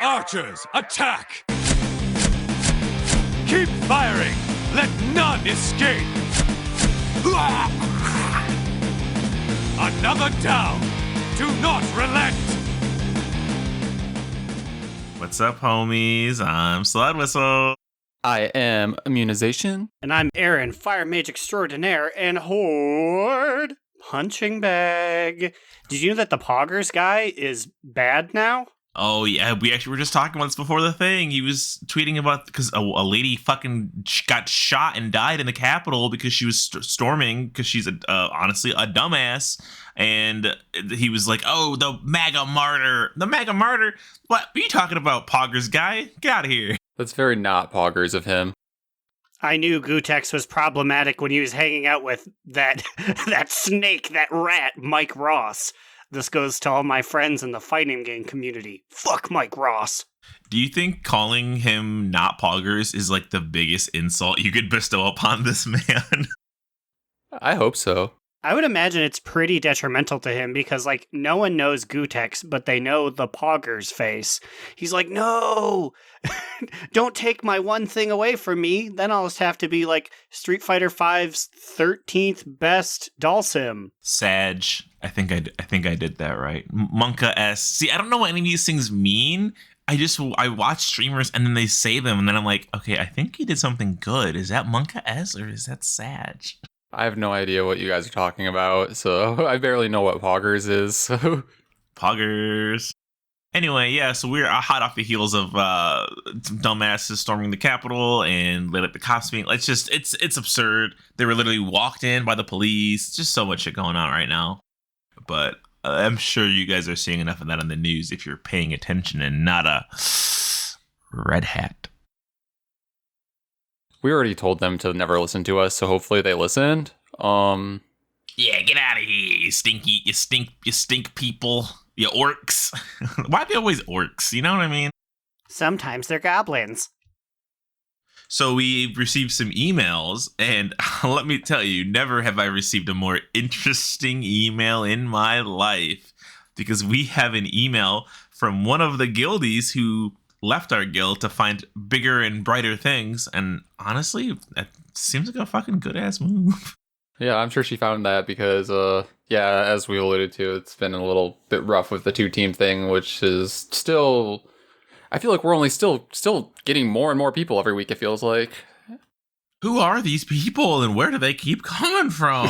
Archers, attack! Keep firing! Let none escape! Another down! Do not relent! What's up, homies? I'm Slidewhistle. I am Immunization. And I'm Aaron, Fire Mage Extraordinaire, and Horde Punching Bag. Did you know that the Poggers guy is bad now? Oh, yeah, we actually were just talking about this before the thing. He was tweeting about, because a lady fucking got shot and died in the Capitol because she was storming, because she's honestly a dumbass. And he was like, oh, the MAGA martyr. The MAGA martyr? What are you talking about, Poggers guy? Get out of here. That's very not Poggers of him. I knew Gutex was problematic when he was hanging out with that snake, that rat, Mike Ross. This goes to all my friends in the fighting game community. Fuck Mike Ross. Do you think calling him not Poggers is like the biggest insult you could bestow upon this man? I hope so. I would imagine it's pretty detrimental to him because, like, no one knows Gutex, but they know the Poggers face. He's like, no, don't take my one thing away from me. Then I'll just have to be like Street Fighter V's 13th best Dalsim. Sag. I think I did that right. Monka S. See, I don't know what any of these things mean. I watch streamers and then they say them and then I'm like, okay, I think he did something good. Is that Monka S or is that Sag? I have no idea what you guys are talking about, so I barely know what Poggers is. So. Poggers. Anyway, yeah, so we're hot off the heels of dumbasses storming the Capitol and lit up the cops being. It's absurd. They were literally walked in by the police. Just so much shit going on right now. But I'm sure you guys are seeing enough of that on the news if you're paying attention and not a red hat. We already told them to never listen to us, so hopefully they listened. Yeah, get out of here, you stink people, you orcs. Why are they always orcs? You know what I mean? Sometimes they're goblins. So we received some emails, and let me tell you, never have I received a more interesting email in my life, because we have an email from one of the guildies who left our guild to find bigger and brighter things, and honestly, that seems like a fucking good-ass move. Yeah, I'm sure she found that because, as we alluded to, it's been a little bit rough with the two-team thing, which is still... I feel like we're only still getting more and more people every week, it feels like. Who are these people, and where do they keep coming from?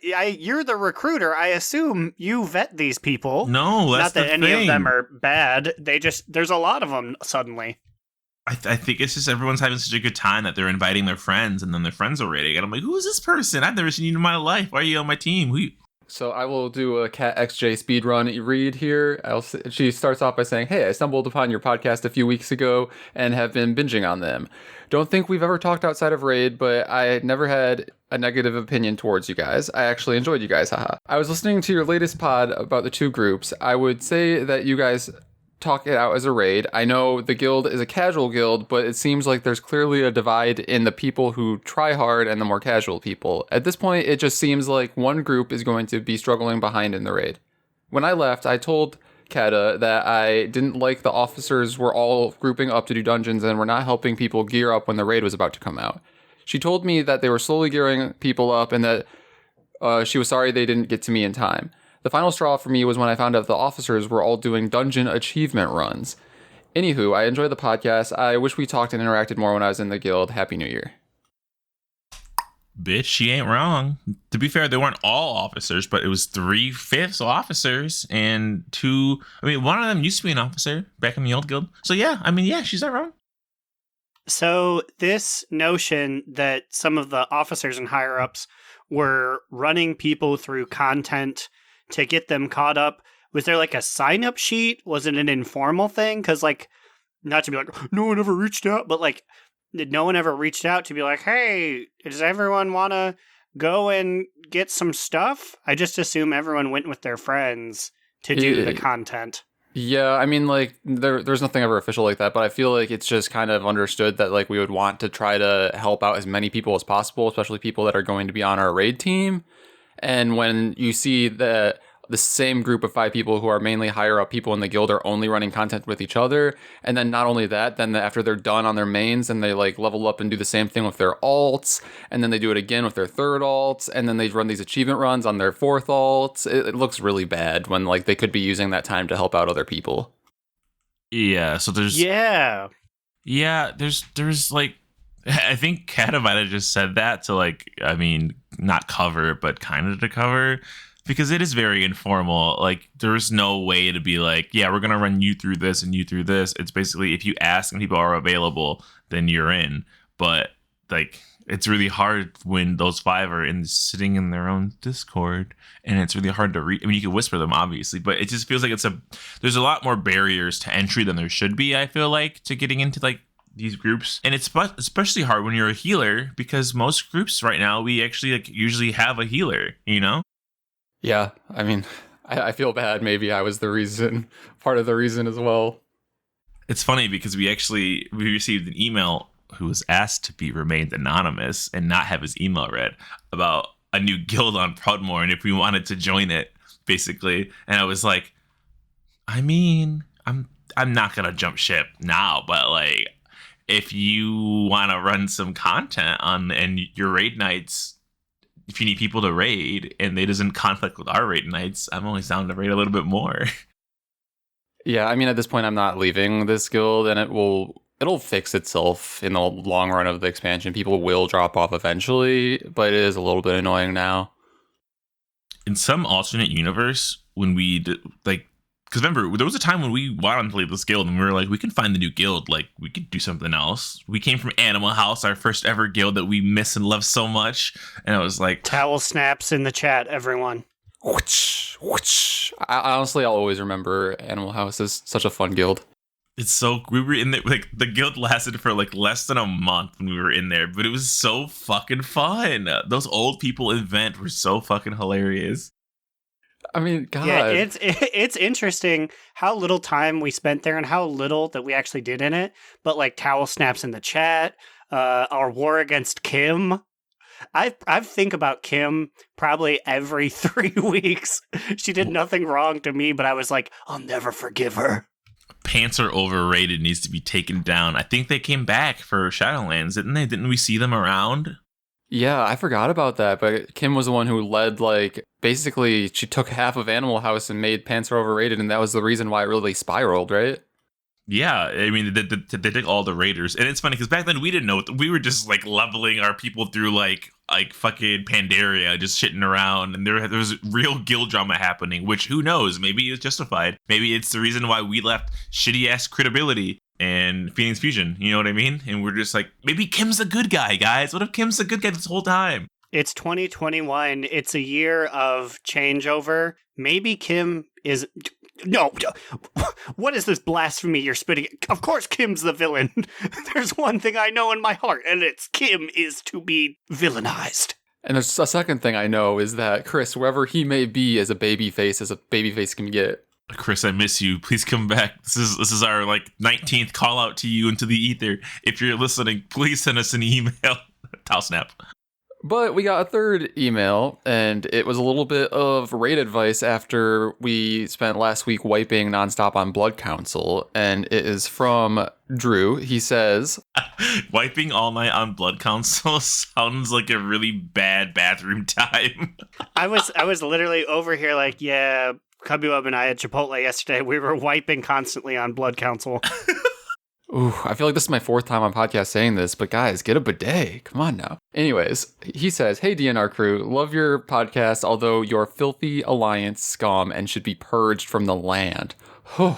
You're the recruiter. I assume you vet these people. No, that's not that any thing. of them are bad. There's a lot of them suddenly. I think it's just everyone's having such a good time that they're inviting their friends, and then their friends are raiding. And I'm like, who is this person? I've never seen you in my life. Why are you on my team? So I will do a Cat XJ speedrun read here. She starts off by saying, hey, I stumbled upon your podcast a few weeks ago and have been binging on them. Don't think we've ever talked outside of Raid, but I never had a negative opinion towards you guys. I actually enjoyed you guys, haha. I was listening to your latest pod about the two groups. I would say that you guys talk it out as a raid. I know the guild is a casual guild, but it seems like there's clearly a divide in the people who try hard and the more casual people. At this point, it just seems like one group is going to be struggling behind in the raid. When I left, I told Kata that I didn't like the officers were all grouping up to do dungeons and were not helping people gear up when the raid was about to come out. She told me that they were slowly gearing people up and that she was sorry they didn't get to me in time. The final straw for me was when I found out the officers were all doing dungeon achievement runs. Anywho, I enjoy the podcast. I wish we talked and interacted more when I was in the guild. Happy New Year. Bitch, she ain't wrong. To be fair, they weren't all officers, but it was 3/5 officers and one of them used to be an officer back in the old guild. So yeah, she's not wrong. So this notion that some of the officers and higher-ups were running people through content to get them caught up, was there like a sign-up sheet? Was it an informal thing? Because, like, not to be like, no one ever reached out, but like, did no one ever reached out to be like, hey, does everyone want to go and get some stuff? I just assume everyone went with their friends to do the content. Yeah, I mean, like, there's nothing ever official like that, but I feel like it's just kind of understood that, like, we would want to try to help out as many people as possible, especially people that are going to be on our raid team. And when you see that the same group of 5 people who are mainly higher up people in the guild are only running content with each other. And then not only that, then after they're done on their mains, and they like level up and do the same thing with their alts, and then they do it again with their 3rd alts, and then they run these achievement runs on their 4th alts. It looks really bad when like they could be using that time to help out other people. Yeah, so there's there's like, I think Kata might have just said that to like, I mean, not cover, but kind of to cover, because it is very informal. Like, there's no way to be like, yeah, we're gonna run you through this and you through this. It's basically if you ask and people are available, then you're in. But like, it's really hard when those 5 are sitting in their own Discord, and it's really hard to read. I mean, you can whisper them, obviously, but it just feels like there's a lot more barriers to entry than there should be, I feel like, to getting into like these groups. And it's especially hard when you're a healer, because most groups right now, we actually like usually have a healer, you know? Yeah, I mean, I feel bad. Maybe I was part of the reason as well. It's funny because we received an email who was asked to be remained anonymous and not have his email read about a new guild on Proudmoore and if we wanted to join it, basically. And I was like, I mean, I'm not gonna jump ship now, but like, if you want to run some content and your raid nights, if you need people to raid and they doesn't conflict with our raid nights, I'm always down to raid a little bit more. Yeah, I mean, at this point, I'm not leaving this guild, and it'll fix itself in the long run of the expansion. People will drop off eventually, but it is a little bit annoying now. In some alternate universe, when we like, because remember, there was a time when we wanted to leave this guild and we were like, we can find the new guild, like we could do something else. We came from Animal House, our first ever guild that we miss and love so much, and I was like, towel snaps in the chat, everyone. Whoosh, whoosh. Honestly, I'll always remember Animal House as such a fun guild. It's so, we were in there, like, the guild lasted for like less than a month when we were in there, but it was so fucking fun. Those old people event were so fucking hilarious. I mean, God. Yeah, it's interesting how little time we spent there and how little that we actually did in it. But like towel snaps in the chat, our war against Kim. I think about Kim probably every 3 weeks. She did nothing wrong to me, but I was like, I'll never forgive her. Pants are overrated, needs to be taken down. I think they came back for Shadowlands, didn't they? Didn't we see them around? Yeah, I forgot about that, but Kim was the one who led, like, basically she took half of Animal House and made Pants Are Overrated, and that was the reason why it really spiraled, right? Yeah, I mean, they took all the raiders. And it's funny, because back then we didn't know. We were just, like, leveling our people through, like fucking Pandaria, just shitting around. And there was real guild drama happening, which, who knows? Maybe it's justified. Maybe it's the reason why we left shitty-ass Credibility and Phoenix Fusion. You know what I mean? And we're just like, maybe Kim's a good guy, guys. What if Kim's a good guy this whole time? It's 2021. It's a year of changeover. Maybe Kim is... No, what is this blasphemy you're spitting? Of course Kim's the villain. There's one thing I know in my heart, and it's Kim is to be villainized. And there's a second thing I know is that Chris, wherever he may be as a babyface can get. Chris, I miss you. Please come back. This is our like 19th call out to you into the ether. If you're listening, please send us an email. Towel snap. But we got a third email, and it was a little bit of raid advice after we spent last week wiping nonstop on Blood Council, and it is from Drew. He says, wiping all night on Blood Council sounds like a really bad bathroom time. I was literally over here like, yeah, Cubby and I had Chipotle yesterday. We were wiping constantly on Blood Council. Ooh, I feel like this is my 4th time on podcast saying this, but guys, get a bidet. Come on now. Anyways, he says, hey, DNR crew, love your podcast, although you're filthy alliance scum and should be purged from the land. Boo!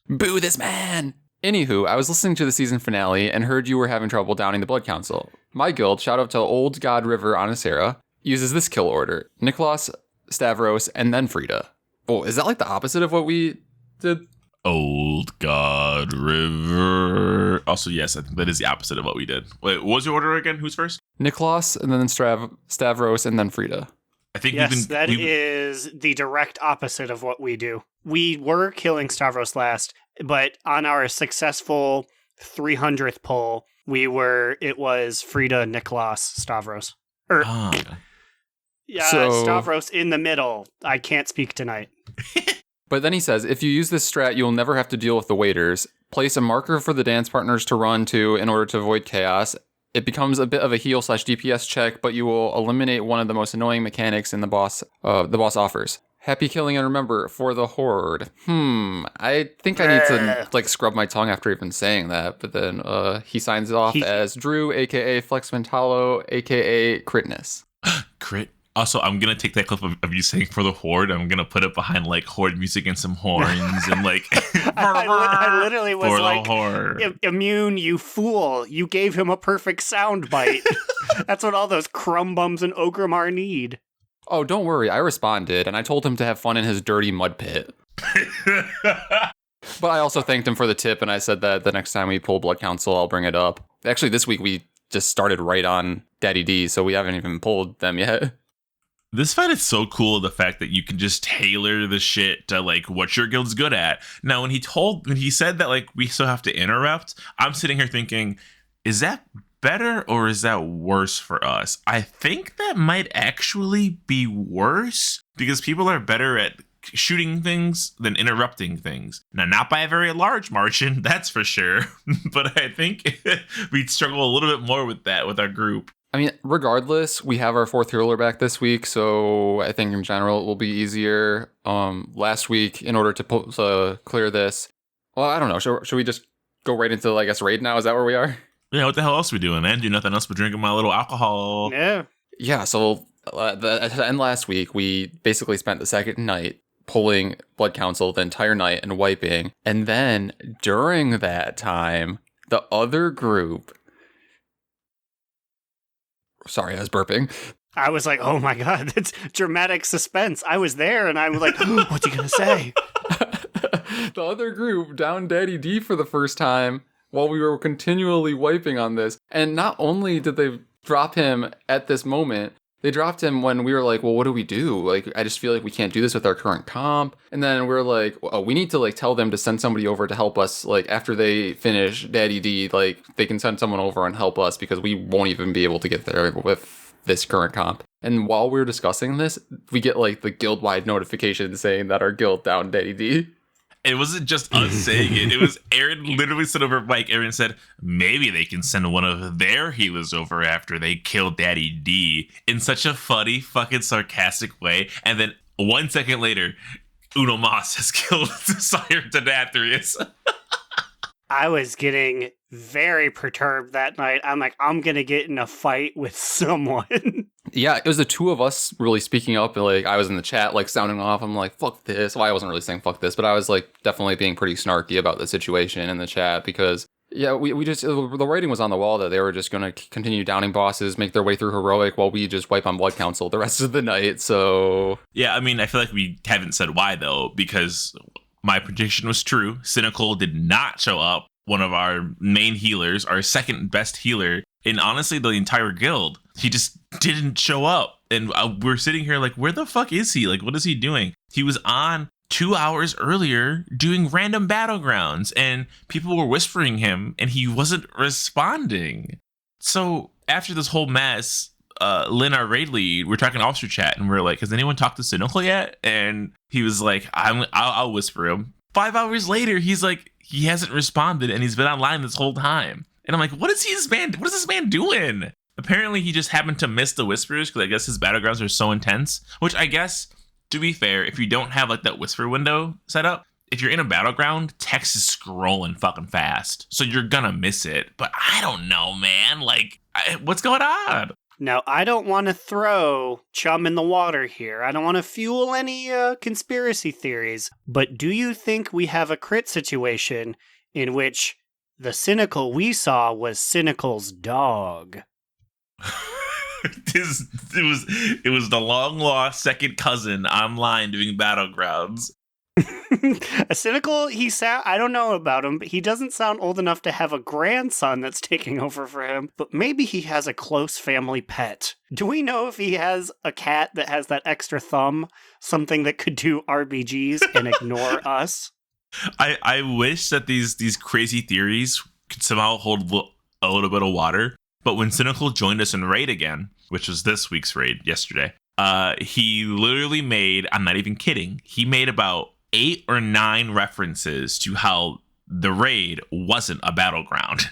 Boo this man! Anywho, I was listening to the season finale and heard you were having trouble downing the Blood Council. My guild, shout out to Old God River Anacera, uses this kill order. Niklas, Stavros, and then Frida. Oh, is that like the opposite of what we did? Old God River. Also, yes, I think that is the opposite of what we did. Wait, what was your order again? Who's first? Niklas, and then Stavros, and then Frida. I think that is the direct opposite of what we do. We were killing Stavros last, but on our successful 300th pull, it was Frida, Niklas, Stavros. Okay. Stavros in the middle. I can't speak tonight. But then he says, if you use this strat, you'll never have to deal with the waiters. Place a marker for the dance partners to run to in order to avoid chaos. It becomes a bit of a heal/DPS check, but you will eliminate one of the most annoying mechanics in the boss offers. Happy killing, and remember, for the horde. I think I need to scrub my tongue after even saying that. But then he signs off as Drew, aka Flex Mentalo, aka Critness. Crit. Also, I'm gonna take that clip of you saying "for the horde." I'm gonna put it behind horde music and some horns and I literally was for like, the horde. Immune, you fool! You gave him a perfect sound bite. That's what all those Crumbums and Ogrimmar need. Oh, don't worry. I responded, and I told him to have fun in his dirty mud pit. But I also thanked him for the tip, and I said that the next time we pull Blood Council, I'll bring it up. Actually, this week we just started right on Daddy D, so we haven't even pulled them yet. This fight is so cool, the fact that you can just tailor the shit to what your guild's good at. Now, when he said that we still have to interrupt, I'm sitting here thinking, is that better or is that worse for us? I think that might actually be worse because people are better at shooting things than interrupting things. Now, not by a very large margin, that's for sure, but I think we'd struggle a little bit more with that with our group. I mean, regardless, we have our 4th healer back this week, so I think in general it will be easier. Last week, in order to clear this, well, I don't know. Should we just go right into, raid now? Is that where we are? Yeah, what the hell else are we doing, man? Do nothing else but drinking my little alcohol. Yeah, so at the end last week, we basically spent the second night pulling Blood Council the entire night and wiping. And then during that time, the other group... Sorry, I was burping. I was like, oh my God, that's dramatic suspense. I was there and I was like, what's he going to say? The other group downed Daddy D for the first time while we were continually wiping on this. And not only did they drop him at this moment, they dropped him when we were like, well, what do we do? I just feel like we can't do this with our current comp. And then we're like, oh, we need to tell them to send somebody over to help us. After they finish Daddy D, they can send someone over and help us because we won't even be able to get there with this current comp. And while we were discussing this, we get the guild-wide notification saying that our guild downed Daddy D. It wasn't just us saying it. It was Aaron literally said over Mike. Aaron said, maybe they can send one of their healers over after they kill Daddy D in such a funny, fucking sarcastic way. And then 1 second later, Uno Mas has killed Sire Denathrius. I was getting very perturbed that night. I'm like, I'm going to get in a fight with someone. Yeah, it was the two of us really speaking up. I was in the chat, sounding off. I'm like, fuck this. Well, I wasn't really saying fuck this, but I was definitely being pretty snarky about the situation in the chat because, yeah, we just, the writing was on the wall that they were just going to continue downing bosses, make their way through heroic while we just wipe on Blood Council the rest of the night. So, yeah, I mean, I feel like we haven't said why though, because my prediction was true. Cynical did not show up. One of our main healers, our second best healer in honestly the entire guild. He just didn't show up. And we're sitting here where the fuck is he? What is he doing? He was on 2 hours earlier doing random battlegrounds and people were whispering him and he wasn't responding. So after this whole mess, Lynn, our raid lead, we're talking officer chat and we're like, has anyone talked to Cynical yet? And he was like, I'll whisper him. 5 hours later, he's like, he hasn't responded and he's been online this whole time. And I'm like, what is this man doing? Apparently he just happened to miss the whispers because I guess his battlegrounds are so intense, which I guess, to be fair, if you don't have that whisper window set up, if you're in a battleground, text is scrolling fucking fast. So you're gonna miss it. But I don't know, man. What's going on? Now, I don't want to throw chum in the water here. I don't want to fuel any conspiracy theories. But do you think we have a crit situation in which the Cynical we saw was Cynical's dog? It was the long lost second cousin online doing battlegrounds. A Cynical, I don't know about him, but he doesn't sound old enough to have a grandson that's taking over for him, but maybe he has a close family pet. Do we know if he has a cat that has that extra thumb, something that could do RBGs and ignore us? I wish that these crazy theories could somehow hold a little bit of water, but when Cynical joined us in raid again, which was this week's raid yesterday, he literally made, I'm not even kidding, he made about 8 or 9 references to how the raid wasn't a battleground.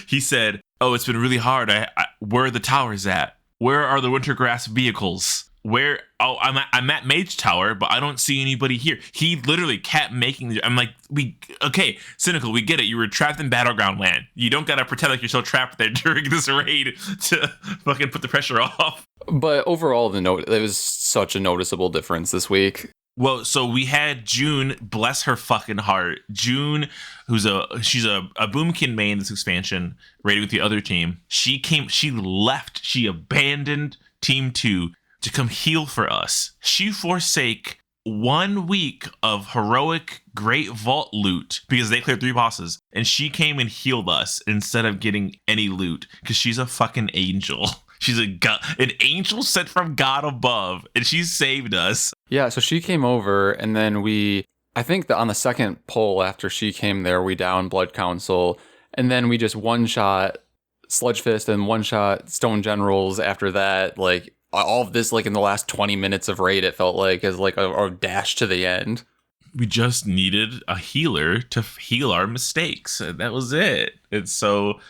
He said, oh, it's been really hard. Where are the towers at? Where are the Wintergrass vehicles? Where? Oh, I'm at Mage Tower, but I don't see anybody here. He literally kept making. I'm like, okay, cynical. We get it. You were trapped in Battleground land. You don't gotta pretend like you're still trapped there during this raid to fucking put the pressure off. But overall, there was such a noticeable difference this week. Well, so we had June, bless her fucking heart. June, she's a Boomkin main this expansion, raiding with the other team. She abandoned Team 2 to come heal for us. She forsake 1 week of heroic Great Vault loot because they cleared 3 bosses, and she came and healed us instead of getting any loot because she's a fucking angel. She's an angel sent from God above, and she saved us. Yeah, so she came over, and then I think that on the second pull after she came there, we downed Blood Council, and then we just one-shot Sludge Fist and one-shot Stone Generals after that. Like, all of this, like, in the last 20 minutes of raid, it felt like, as like a dash to the end. We just needed a healer to heal our mistakes. That was it. And so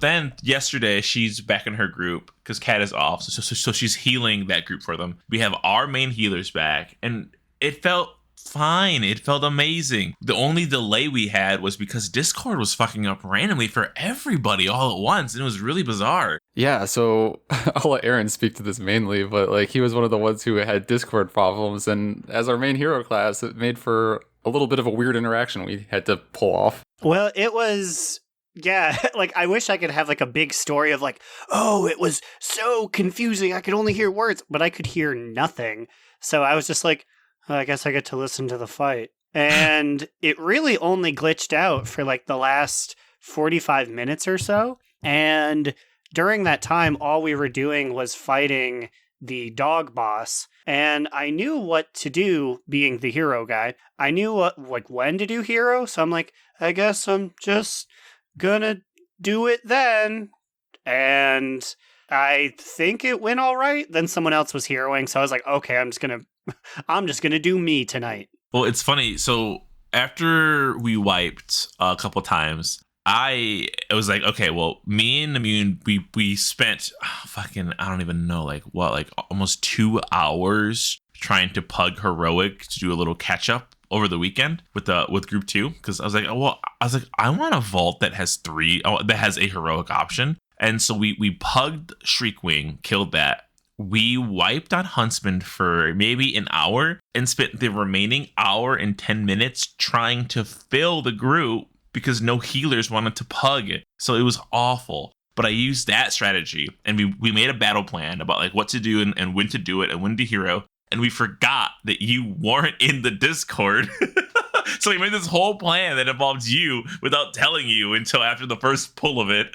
then yesterday, she's back in her group because Kat is off. So she's healing that group for them. We have our main healers back, and it felt fine. It felt amazing. The only delay we had was because Discord was fucking up randomly for everybody all at once, and it was really bizarre. Yeah, so I'll let Aaron speak to this mainly, but like he was one of the ones who had Discord problems, and as our main hero class, it made for a little bit of a weird interaction we had to pull off. Well, it was... Yeah, like I wish I could have like a big story of like, oh, it was so confusing. I could only hear words, but I could hear nothing. So I was just like, oh, I guess I get to listen to the fight. And it really only glitched out for like the last 45 minutes or so. And during that time, all we were doing was fighting the dog boss. And I knew what to do being the hero guy. I knew when to do hero. So I'm like, I guess I'm just gonna do it then. And I think it went all right. Then someone else was heroing, so I was like, okay, I'm just gonna do me tonight. Well, it's funny. So after we wiped a couple times, I was like, okay, well, me and Immune, we spent I don't even know, like almost 2 hours trying to pug heroic to do a little catch up over the weekend with group 2, because I was like, I want a vault that has a heroic option. And so we pugged Shriekwing, killed that. We wiped on Huntsman for maybe an hour and spent the remaining hour and 10 minutes trying to fill the group because no healers wanted to pug it. So it was awful. But I used that strategy, and we made a battle plan about like what to do and when to do it and when to hero. And we forgot that you weren't in the Discord. So we made this whole plan that involved you without telling you until after the first pull of it.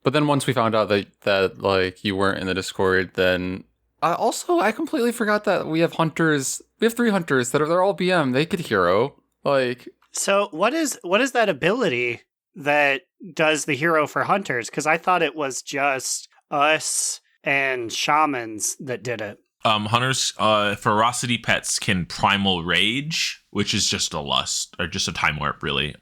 But then once we found out that like you weren't in the Discord, then I completely forgot that we have hunters. We have 3 hunters they're all BM. They could hero. Like, so what is that ability that does the hero for hunters? Because I thought it was just us and shamans that did it. Hunters, ferocity pets can primal rage, which is just a lust or just a time warp, really.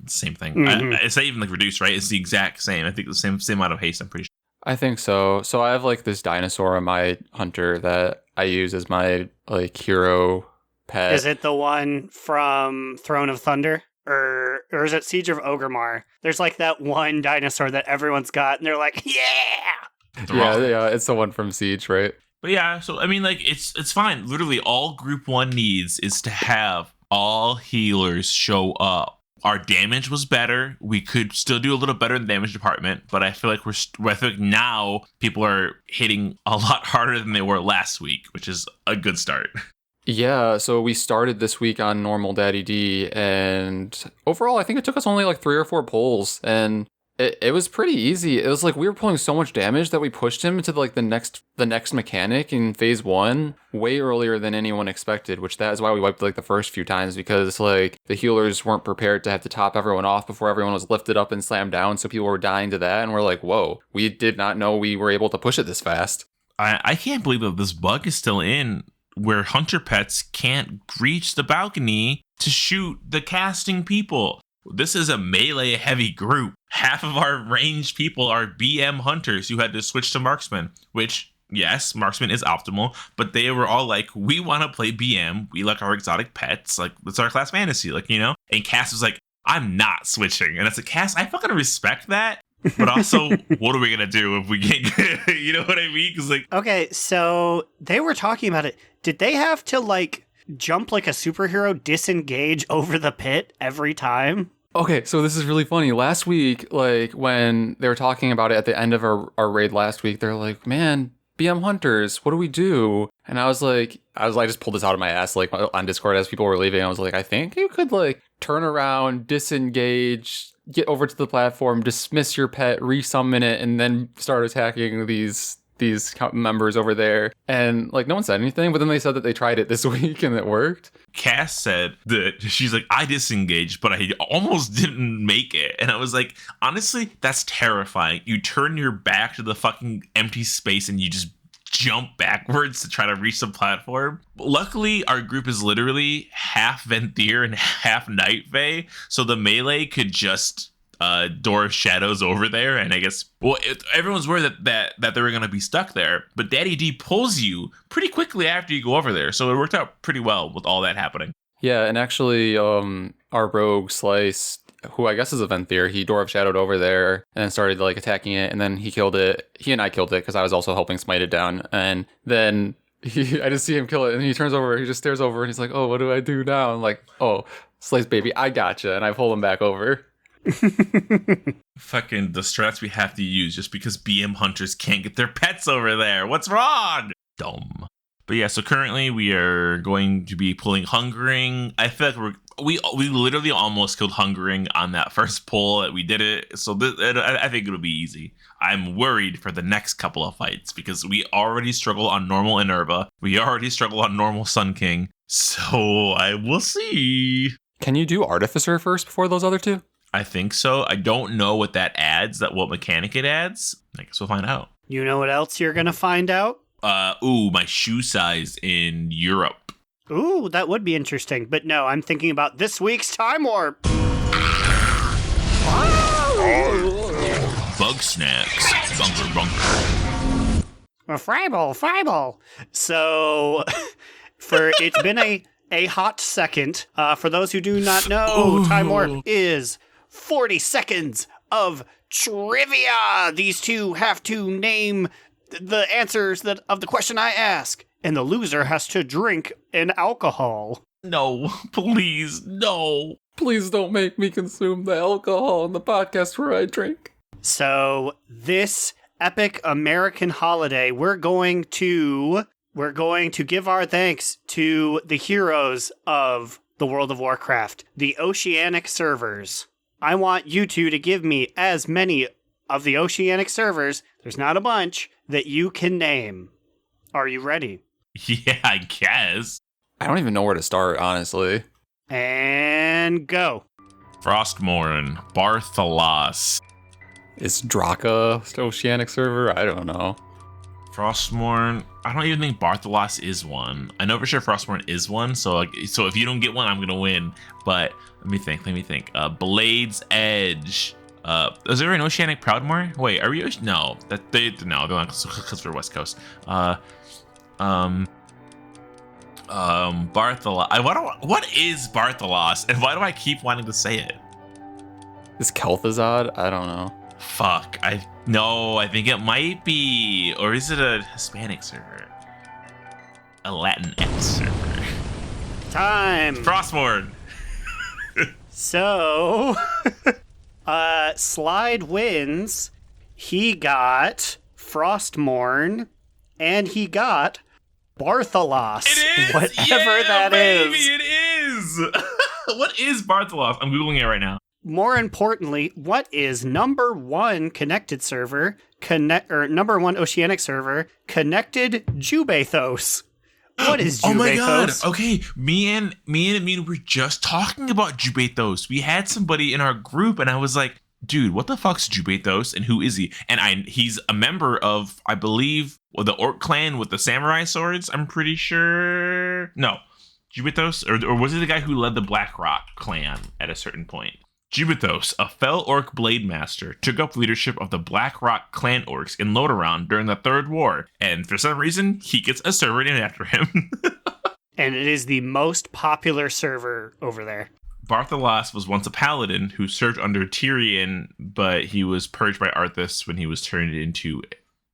Same thing. Mm-hmm. It's not even like reduced, right? It's the exact same. I think the same amount of haste. I'm pretty sure. I think so. So I have like this dinosaur on my hunter that I use as my like hero pet. Is it the one from Throne of Thunder? Or is it Siege of Orgrimmar? There's like that one dinosaur that everyone's got, and they're like, yeah! Yeah, it's the one from Siege, right? But yeah, so I mean, like it's fine. Literally, all Group 1 needs is to have all healers show up. Our damage was better. We could still do a little better in the damage department, but I feel like now people are hitting a lot harder than they were last week, which is a good start. Yeah, so we started this week on normal Daddy D, and overall, I think it took us only like 3 or 4 pulls, and it was pretty easy. It was like we were pulling so much damage that we pushed him to like the next mechanic in phase 1 way earlier than anyone expected, which that is why we wiped like the first few times, because like the healers weren't prepared to have to top everyone off before everyone was lifted up and slammed down, so people were dying to that, and we're like, whoa, we did not know we were able to push it this fast. I can't believe that this bug is still in where hunter pets can't reach the balcony to shoot the casting people. This is a melee heavy group. Half of our ranged people are BM hunters who had to switch to marksman, which, yes, marksman is optimal, but they were all like, we want to play BM. We like our exotic pets. Like, it's our class fantasy, like, you know? And Cass was like, I'm not switching. And it's like, Cass, I fucking respect that. But also, what are we going to do if we get, you know what I mean? Because, like, Okay, so they were talking about it. Did they have to, like, jump like a superhero, disengage over the pit every time? Okay, so this is really funny. Last week, like, when they were talking about it at the end of our raid last week, they're like, man, BM Hunters, what do we do? And I just pulled this out of my ass, like, on Discord as people were leaving. I was like, I think you could, like, turn around, disengage, get over to the platform, dismiss your pet, resummon it, and then start attacking these members over there. And, like, no one said anything, but then they said that they tried it this week and it worked. Cass said that she's like, I disengaged, but I almost didn't make it. And I was like, honestly, that's terrifying. You turn your back to the fucking empty space and you just jump backwards to try to reach the platform. Luckily, our group is literally half Venthyr and half Night Fae, so the melee could just Door of Shadows over there, and I guess, well, everyone's worried that they were going to be stuck there, but Daddy D pulls you pretty quickly after you go over there, so it worked out pretty well with all that happening. Yeah, and actually, our rogue Slice, who I guess is a Venthyr, he Door of Shadowed over there and then started, like, attacking it, and then he killed it. He and I killed it because I was also helping smite it down, and then I just see him kill it, and he turns over, he just stares over, and he's like, oh, what do I do now? I'm like, oh, Slice baby, I gotcha, and I pull him back over. Fucking the strats we have to use just because BM hunters can't get their pets over there. What's wrong? Dumb. But yeah, so currently we are going to be pulling Hungering. I feel like we literally almost killed Hungering on that first pull that we did it. So I think it'll be easy. I'm worried for the next couple of fights because we already struggle on normal Inerva. We already struggle on normal Sun King. So I will see. Can you do Artificer first before those other two? I think so. I don't know what that adds, what mechanic it adds. I guess we'll find out. You know what else you're going to find out? My shoe size in Europe. Ooh, that would be interesting. But no, I'm thinking about this week's Time Warp. Bug snacks. Bunker. Fribble. So, it's been a hot second. For those who do not know, Time Warp is 40 seconds of trivia. These two have to name the answers of the question I ask, and the loser has to drink an alcohol. No, please, no. Please don't make me consume the alcohol in the podcast where I drink. So this epic American holiday, we're going to give our thanks to the heroes of the World of Warcraft, the Oceanic servers. I want you two to give me as many of the Oceanic servers, there's not a bunch, that you can name. Are you ready? Yeah, I guess. I don't even know where to start, honestly. And go. Frostmourne, Barthalos. Is Draka Oceanic server? I don't know. Frostmourne, I don't even think Barthalos is one. I know for sure Frostmourne is one, so if you don't get one, I'm gonna win. But let me think. Blade's Edge. Is there an Oceanic Proudmoore? Wait, are we? No, they're not because we're West Coast. Barthalos. What is Barthalos, and why do I keep wanting to say it? Is Kel'Thuzad? I don't know. Fuck. I think it might be. Or is it a Hispanic server? A Latinx server. Time. Frostmourne. So, Slide wins. He got Frostmourne, and he got Barthalos. It is! Whatever that baby, is. It is! What is Barthalos? I'm Googling it right now. More importantly, what is number one connected server, number one Oceanic server, connected Jubathos? What is Jubathos? Oh my god! Okay, me and Amin were just talking about Jubathos. We had somebody in our group, and I was like, dude, what the fuck's Jubathos and who is he? And he's a member of, I believe, the Orc clan with the samurai swords. I'm pretty sure. No, Jubathos, or was it the guy who led the Blackrock clan at a certain point? Jubathos, a fell orc blade master, took up leadership of the Blackrock clan orcs in Lordaeron during the Third War, and for some reason, he gets a server named after him. And it is the most popular server over there. Bartholas was once a paladin who served under Tyrion, but he was purged by Arthas when he was turned into...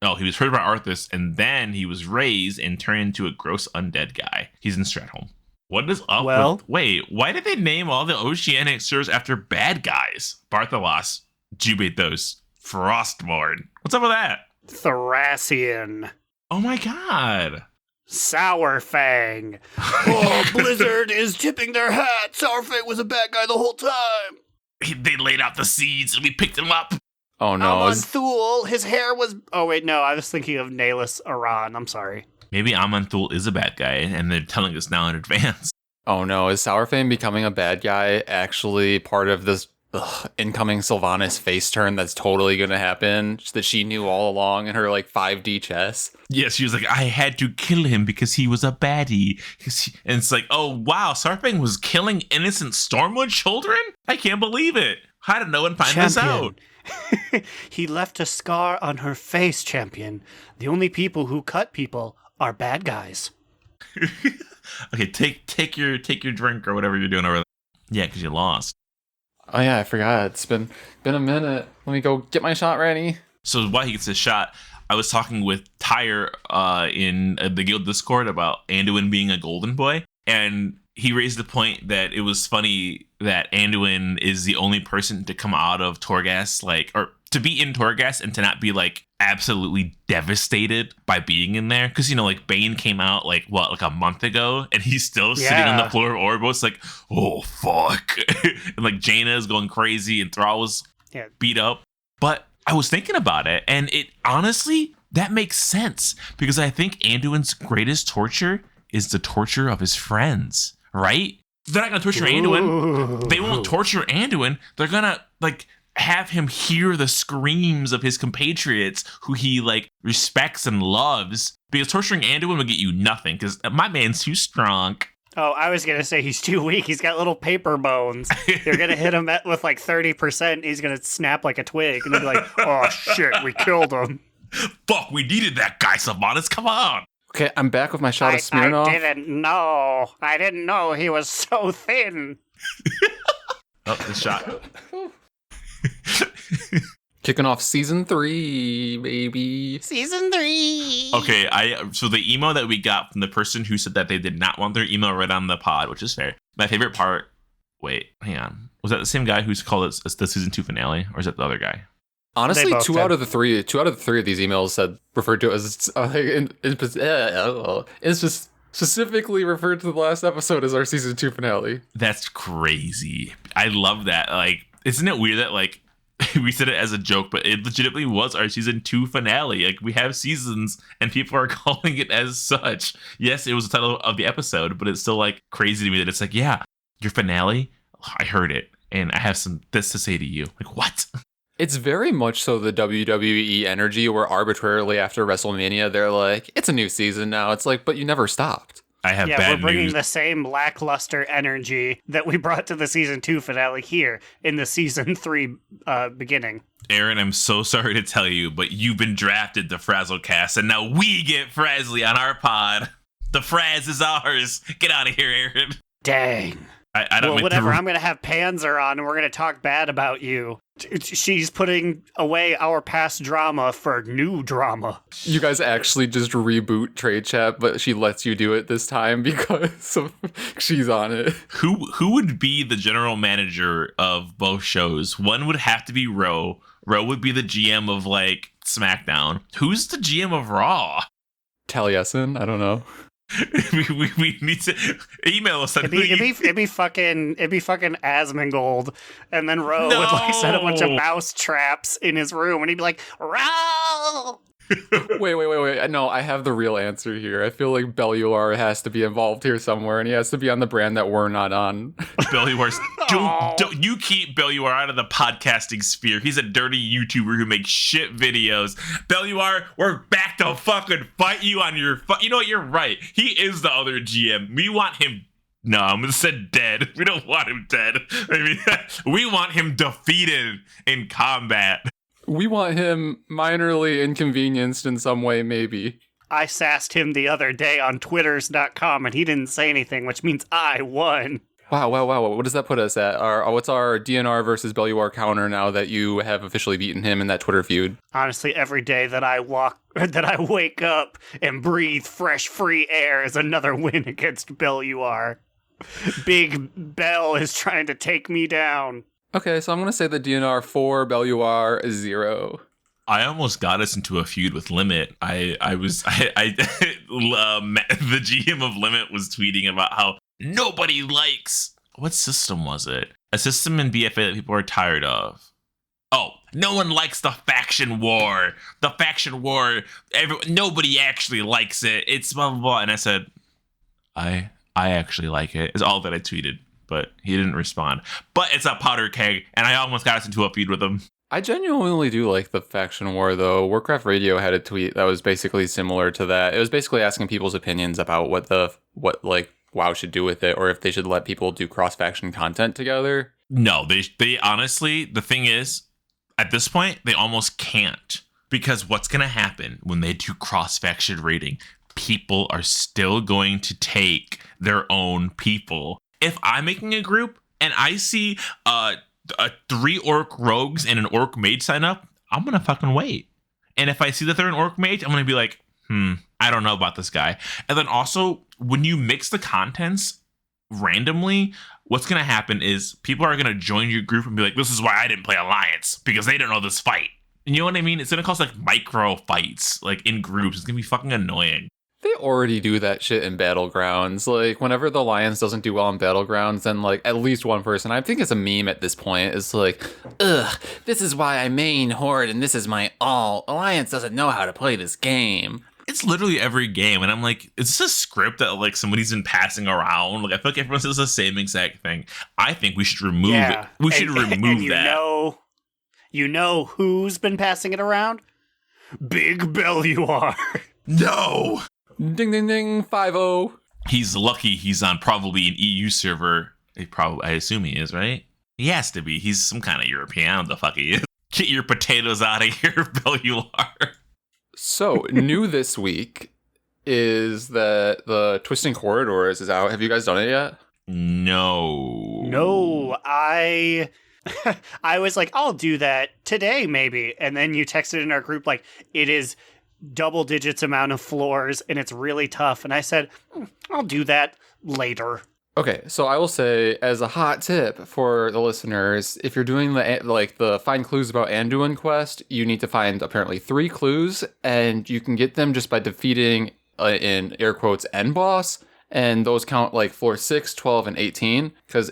Oh, he was purged by Arthas, and then he was raised and turned into a gross undead guy. He's in Stratholme. What is up with... Wait, why did they name all the Oceanic servers after bad guys? Bartholas, Jubathos, Frostmourne. What's up with that? Thracian. Oh my god. Sourfang. Oh, Blizzard is tipping their hat. Sourfang was a bad guy the whole time. They laid out the seeds and we picked them up. Oh no. Amanthul, his hair was... Oh wait, no, I was thinking of Nahlis Aran. I'm sorry. Maybe Amanthul is a bad guy and they're telling us now in advance. Oh no, is Sourfang becoming a bad guy actually part of this incoming Sylvanas face turn that's totally going to happen that she knew all along in her like 5D chess? Yes, she was like, I had to kill him because he was a baddie. And it's like, oh wow, Sourfang was killing innocent Stormwood children? I can't believe it. How did no one find this out? He left a scar on her face, champion. The only people who cut people are bad guys. Okay, take your drink or whatever you're doing over there. Yeah, because you lost. Oh yeah, I forgot. It's been a minute. Let me go get my shot ready. So while he gets his shot, I was talking with Tyre in the guild Discord about Anduin being a golden boy, and he raised the point that it was funny that Anduin is the only person to come out of Torghast, or to be in Torghast and to not be like absolutely devastated by being in there. Because, Bane came out like a month ago and he's still sitting on the floor of Oribos like, oh, fuck. And like Jaina is going crazy and Thrall was beat up. But I was thinking about it and it honestly, that makes sense because I think Anduin's greatest torture is the torture of his friends, right? They're not going to torture Anduin. They won't torture Anduin. They're going to have him hear the screams of his compatriots who he respects and loves, because torturing Anduin will get you nothing because my man's too strong. Oh, I was going to say he's too weak. He's got little paper bones. You're going to hit him with 30%. He's going to snap like a twig and they'll be like, oh shit, we killed him. Fuck, we needed that guy, Sylvanas, come on. Okay, I'm back with my shot of Smirnoff. I didn't know he was so thin. Oh, the shot. Kicking off season 3, baby. Season 3. Okay, so the email that we got from the person who said that they did not want their email read on the pod, which is fair. My favorite part. Wait, hang on. Was that the same guy who's called it the season 2 finale, or is that the other guy? Honestly, two out of the three of these emails said referred to as it's just specifically referred to the last episode as our season 2 finale. That's crazy. I love that. Isn't it weird that we said it as a joke, but it legitimately was our season 2 finale. We have seasons and people are calling it as such. Yes, it was the title of the episode, but it's still crazy to me that it's yeah, your finale. I heard it and I have this to say to you. What? It's very much so the WWE energy where arbitrarily after WrestleMania, they're like, it's a new season now. It's but you never stopped. I have bad news. Yeah, we're bringing news. the same lackluster energy that we brought to the season 2 finale here in the season 3 beginning. Aaron, I'm so sorry to tell you, but you've been drafted to Frazzlecast, and now we get Frazzly on our pod. The Frazz is ours. Get out of here, Aaron. Dang. I don't whatever. I'm going to have Panzer on, and we're going to talk bad about you. She's putting away our past drama for new drama. You guys actually just reboot Trade Chat, but she lets you do it this time because she's on it. Who would be the general manager of both shows? One would have to be Ro. Ro would be the GM of SmackDown. Who's the GM of Raw? Taliesin? I don't know. we need to email us. It'd be fucking Asmongold, and then Ro would set a bunch of mouse traps in his room, and he'd be like, "Ro!" Wait. No, I have the real answer here. I feel like Belluar has to be involved here somewhere, and he has to be on the brand that we're not on. Belluar's don't you keep Belluar out of the podcasting sphere. He's a dirty YouTuber who makes shit videos. Belluar, we're back to fucking fight you on your you know what, you're right. He is the other GM. We want him. No, I'm gonna say dead. We don't want him dead. I mean, we want him defeated in combat. We want him minorly inconvenienced in some way, maybe. I sassed him the other day on twitters.com and he didn't say anything, which means I won. Wow. What does that put us at? What's our DNR versus Belluar counter now that you have officially beaten him in that Twitter feud? Honestly, every day that I wake up and breathe fresh, free air is another win against Belluar. Big Bell is trying to take me down. Okay, so I'm going to say the DNR 4, Belluar 0. I almost got us into a feud with Limit. The GM of Limit was tweeting about how nobody likes, what system was it? A system in BFA that people are tired of. Oh, no one likes the faction war. The faction war, nobody actually likes it. It's blah, blah, blah. And I said, I actually like it, is all that I tweeted. But he didn't respond. But it's a powder keg, and I almost got us into a feud with him. I genuinely do like the faction war, though. Warcraft Radio had a tweet that was basically similar to that. It was basically asking people's opinions about what WoW should do with it, or if they should let people do cross-faction content together. No, they honestly, the thing is, at this point, they almost can't. Because what's going to happen when they do cross-faction raiding? People are still going to take their own people. If I'm making a group and I see 3 orc rogues and an orc mage sign up, I'm going to fucking wait. And if I see that they're an orc mage, I'm going to be like, I don't know about this guy. And then also, when you mix the contents randomly, what's going to happen is people are going to join your group and be like, this is why I didn't play Alliance, because they don't know this fight. And you know what I mean? It's going to cause like micro fights, like in groups. It's going to be fucking annoying. They already do that shit in Battlegrounds. Like, whenever the Alliance doesn't do well in Battlegrounds, then, like, at least one person, I think it's a meme at this point, is like, ugh, this is why I main Horde and this is my all. Alliance doesn't know how to play this game. It's literally every game, and I'm like, is this a script that, like, somebody's been passing around? Like, I feel like everyone says the same exact thing. I think we should remove it. We should remove that. You know who's been passing it around? Big Belluar. No! Ding, ding, ding, 5-0. He's lucky he's on probably an EU server. I assume he is, right? He has to be. He's some kind of European. I don't know the fuck he is. Get your potatoes out of here, Belluar. So, new this week is that the Twisting Corridors is out. Have you guys done it yet? No, I was like, I'll do that today, maybe. And then you texted in our group, like, it is double digits amount of floors and it's really tough. And I said, I'll do that later. Okay, so I will say, as a hot tip for the listeners, if you're doing the find clues about Anduin quest, you need to find apparently 3 clues, and you can get them just by defeating, in air quotes, end boss, and those count like floor 6, 12, and 18, because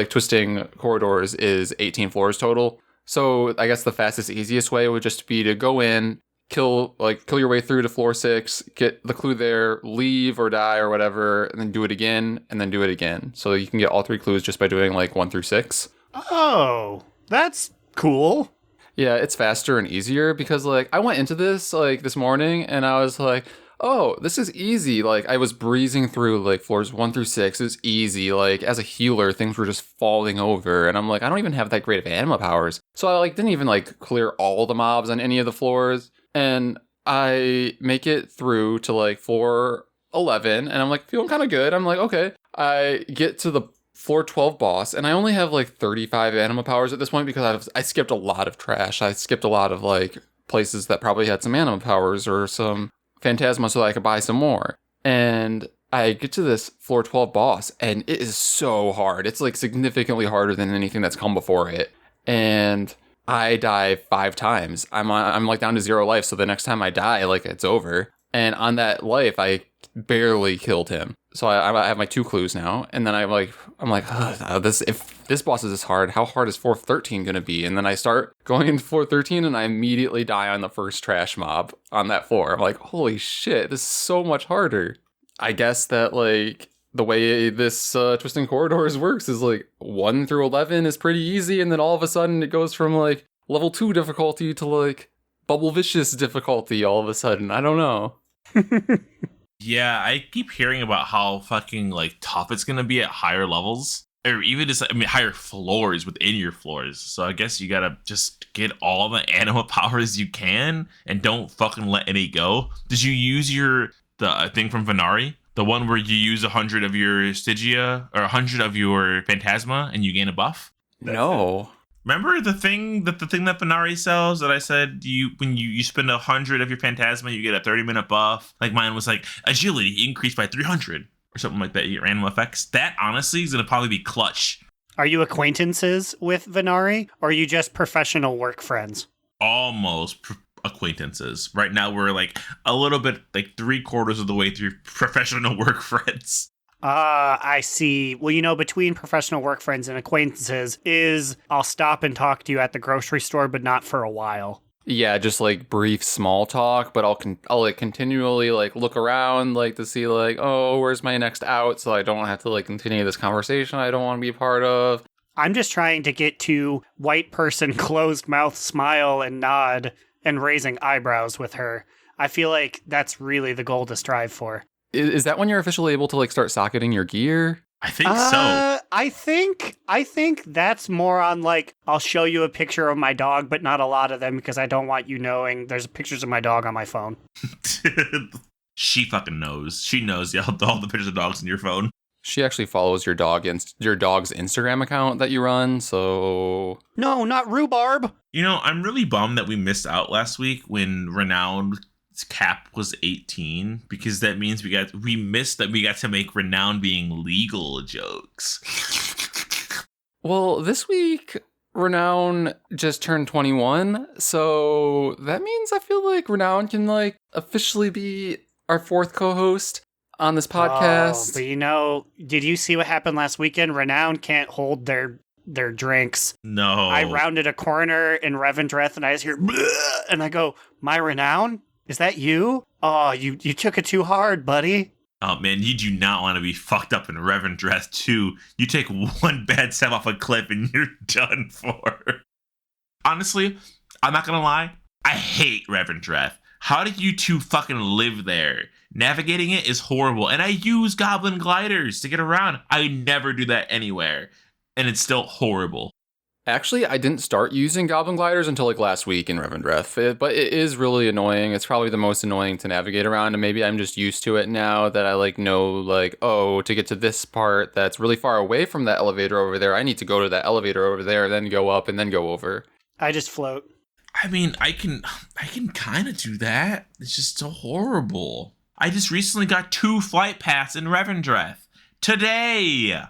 Twisting Corridors is 18 floors total. So I guess the fastest, easiest way would just be to go in, kill your way through to floor 6, get the clue there, leave or die or whatever, and then do it again, and then do it again. So you can get all 3 clues just by doing 1 through 6. Oh, that's cool. Yeah, it's faster and easier because I went into this this morning and I was like, oh, this is easy. I was breezing through floors 1 through 6. It was easy. As a healer, things were just falling over. And I'm like, I don't even have that great of anima powers. So I didn't even clear all the mobs on any of the floors. And I make it through to floor 11 and I'm feeling kind of good. I'm like, okay. I get to the floor 12 boss and I only have 35 anima powers at this point because I skipped a lot of trash. I skipped a lot of places that probably had some anima powers or some phantasma so that I could buy some more. And I get to this floor 12 boss and it is so hard. It's significantly harder than anything that's come before it. And I die 5 times. I'm down to 0 life. So the next time I die, it's over. And on that life, I barely killed him. So I have my 2 clues now. And then I'm I'm like, if this boss is this hard, how hard is floor 13 going to be? And then I start going into floor 13 and I immediately die on the first trash mob on that floor. I'm like, holy shit, this is so much harder. I guess that, like, the way this Twisting Corridors works is, like, 1 through 11 is pretty easy, and then all of a sudden it goes from, like, level 2 difficulty to, like, Bubble Vicious difficulty all of a sudden. I don't know. Yeah, I keep hearing about how fucking, like, tough it's gonna be at higher levels. Or even just, higher floors within your floors. So I guess you gotta just get all the anima powers you can and don't fucking let any go. Did you use the thing from Venari? The one where you use 100 of your Stygia or 100 of your Phantasma and you gain a buff? No. Remember the thing that Venari sells that I said when you spend 100 of your Phantasma, you get a 30-minute buff? Like mine was like agility increased by 300 or something like that. You get random effects. That honestly is gonna probably be clutch. Are you acquaintances with Venari, or are you just professional work friends? Almost acquaintances. Right now we're like a little bit, like 3/4 of the way through professional work friends. I see. Well, between professional work friends and acquaintances is I'll stop and talk to you at the grocery store, but not for a while. Yeah, just like brief small talk, but I'll like continually like look around like to see like, oh, where's my next out, so I don't have to like continue this conversation I don't want to be a part of. I'm just trying to get to white person closed mouth smile and nod and raising eyebrows with her. I feel like that's really the goal to strive for. Is that when you're officially able to like start socketing your gear? I think so. I think that's more on like, I'll show you a picture of my dog, but not a lot of them because I don't want you knowing there's pictures of my dog on my phone. She fucking knows. She knows all the pictures of dogs in your phone. She actually follows your dog's Instagram account that you run, so... No, not rhubarb! I'm really bummed that we missed out last week when Renowned cap was 18, because that means we missed that we got to make Renown being legal jokes. Well, this week Renown just turned 21, so that means I feel like Renown can like officially be our 4th co-host on this podcast. Oh, but did you see what happened last weekend? Renown can't hold their drinks. No. I rounded a corner in Revendreth and I just hear bleh, and I go, my Renown? Is that you? Oh, you took it too hard, buddy. Oh, man, you do not want to be fucked up in Revendreth, too. You take one bad step off a cliff and you're done for. Honestly, I'm not going to lie. I hate Revendreth. How did you two fucking live there? Navigating it is horrible. And I use goblin gliders to get around. I never do that anywhere. And it's still horrible. Actually, I didn't start using Goblin Gliders until like last week in Revendreth, but it is really annoying. It's probably the most annoying to navigate around, and maybe I'm just used to it now that I like know like, oh, to get to this part that's really far away from that elevator over there, I need to go to that elevator over there, then go up, and then go over. I just float. I mean, I can kind of do that. It's just so horrible. I just recently got 2 flight paths in Revendreth today.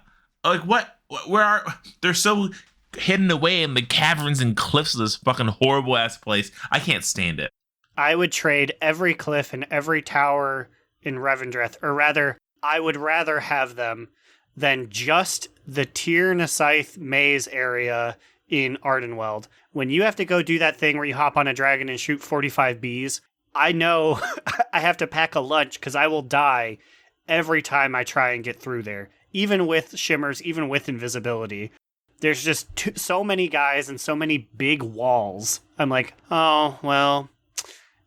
Like what? Where are? They're so hidden away in the caverns and cliffs of this fucking horrible ass place. I can't stand it. I would trade every cliff and every tower in Revendreth, or rather, I would rather have them than just the Tyr Nasaith maze area in Ardenweld. When you have to go do that thing where you hop on a dragon and shoot 45 bees, I know I have to pack a lunch because I will die every time I try and get through there. Even with shimmers, even with invisibility. There's just so many guys and so many big walls. I'm like, oh, well,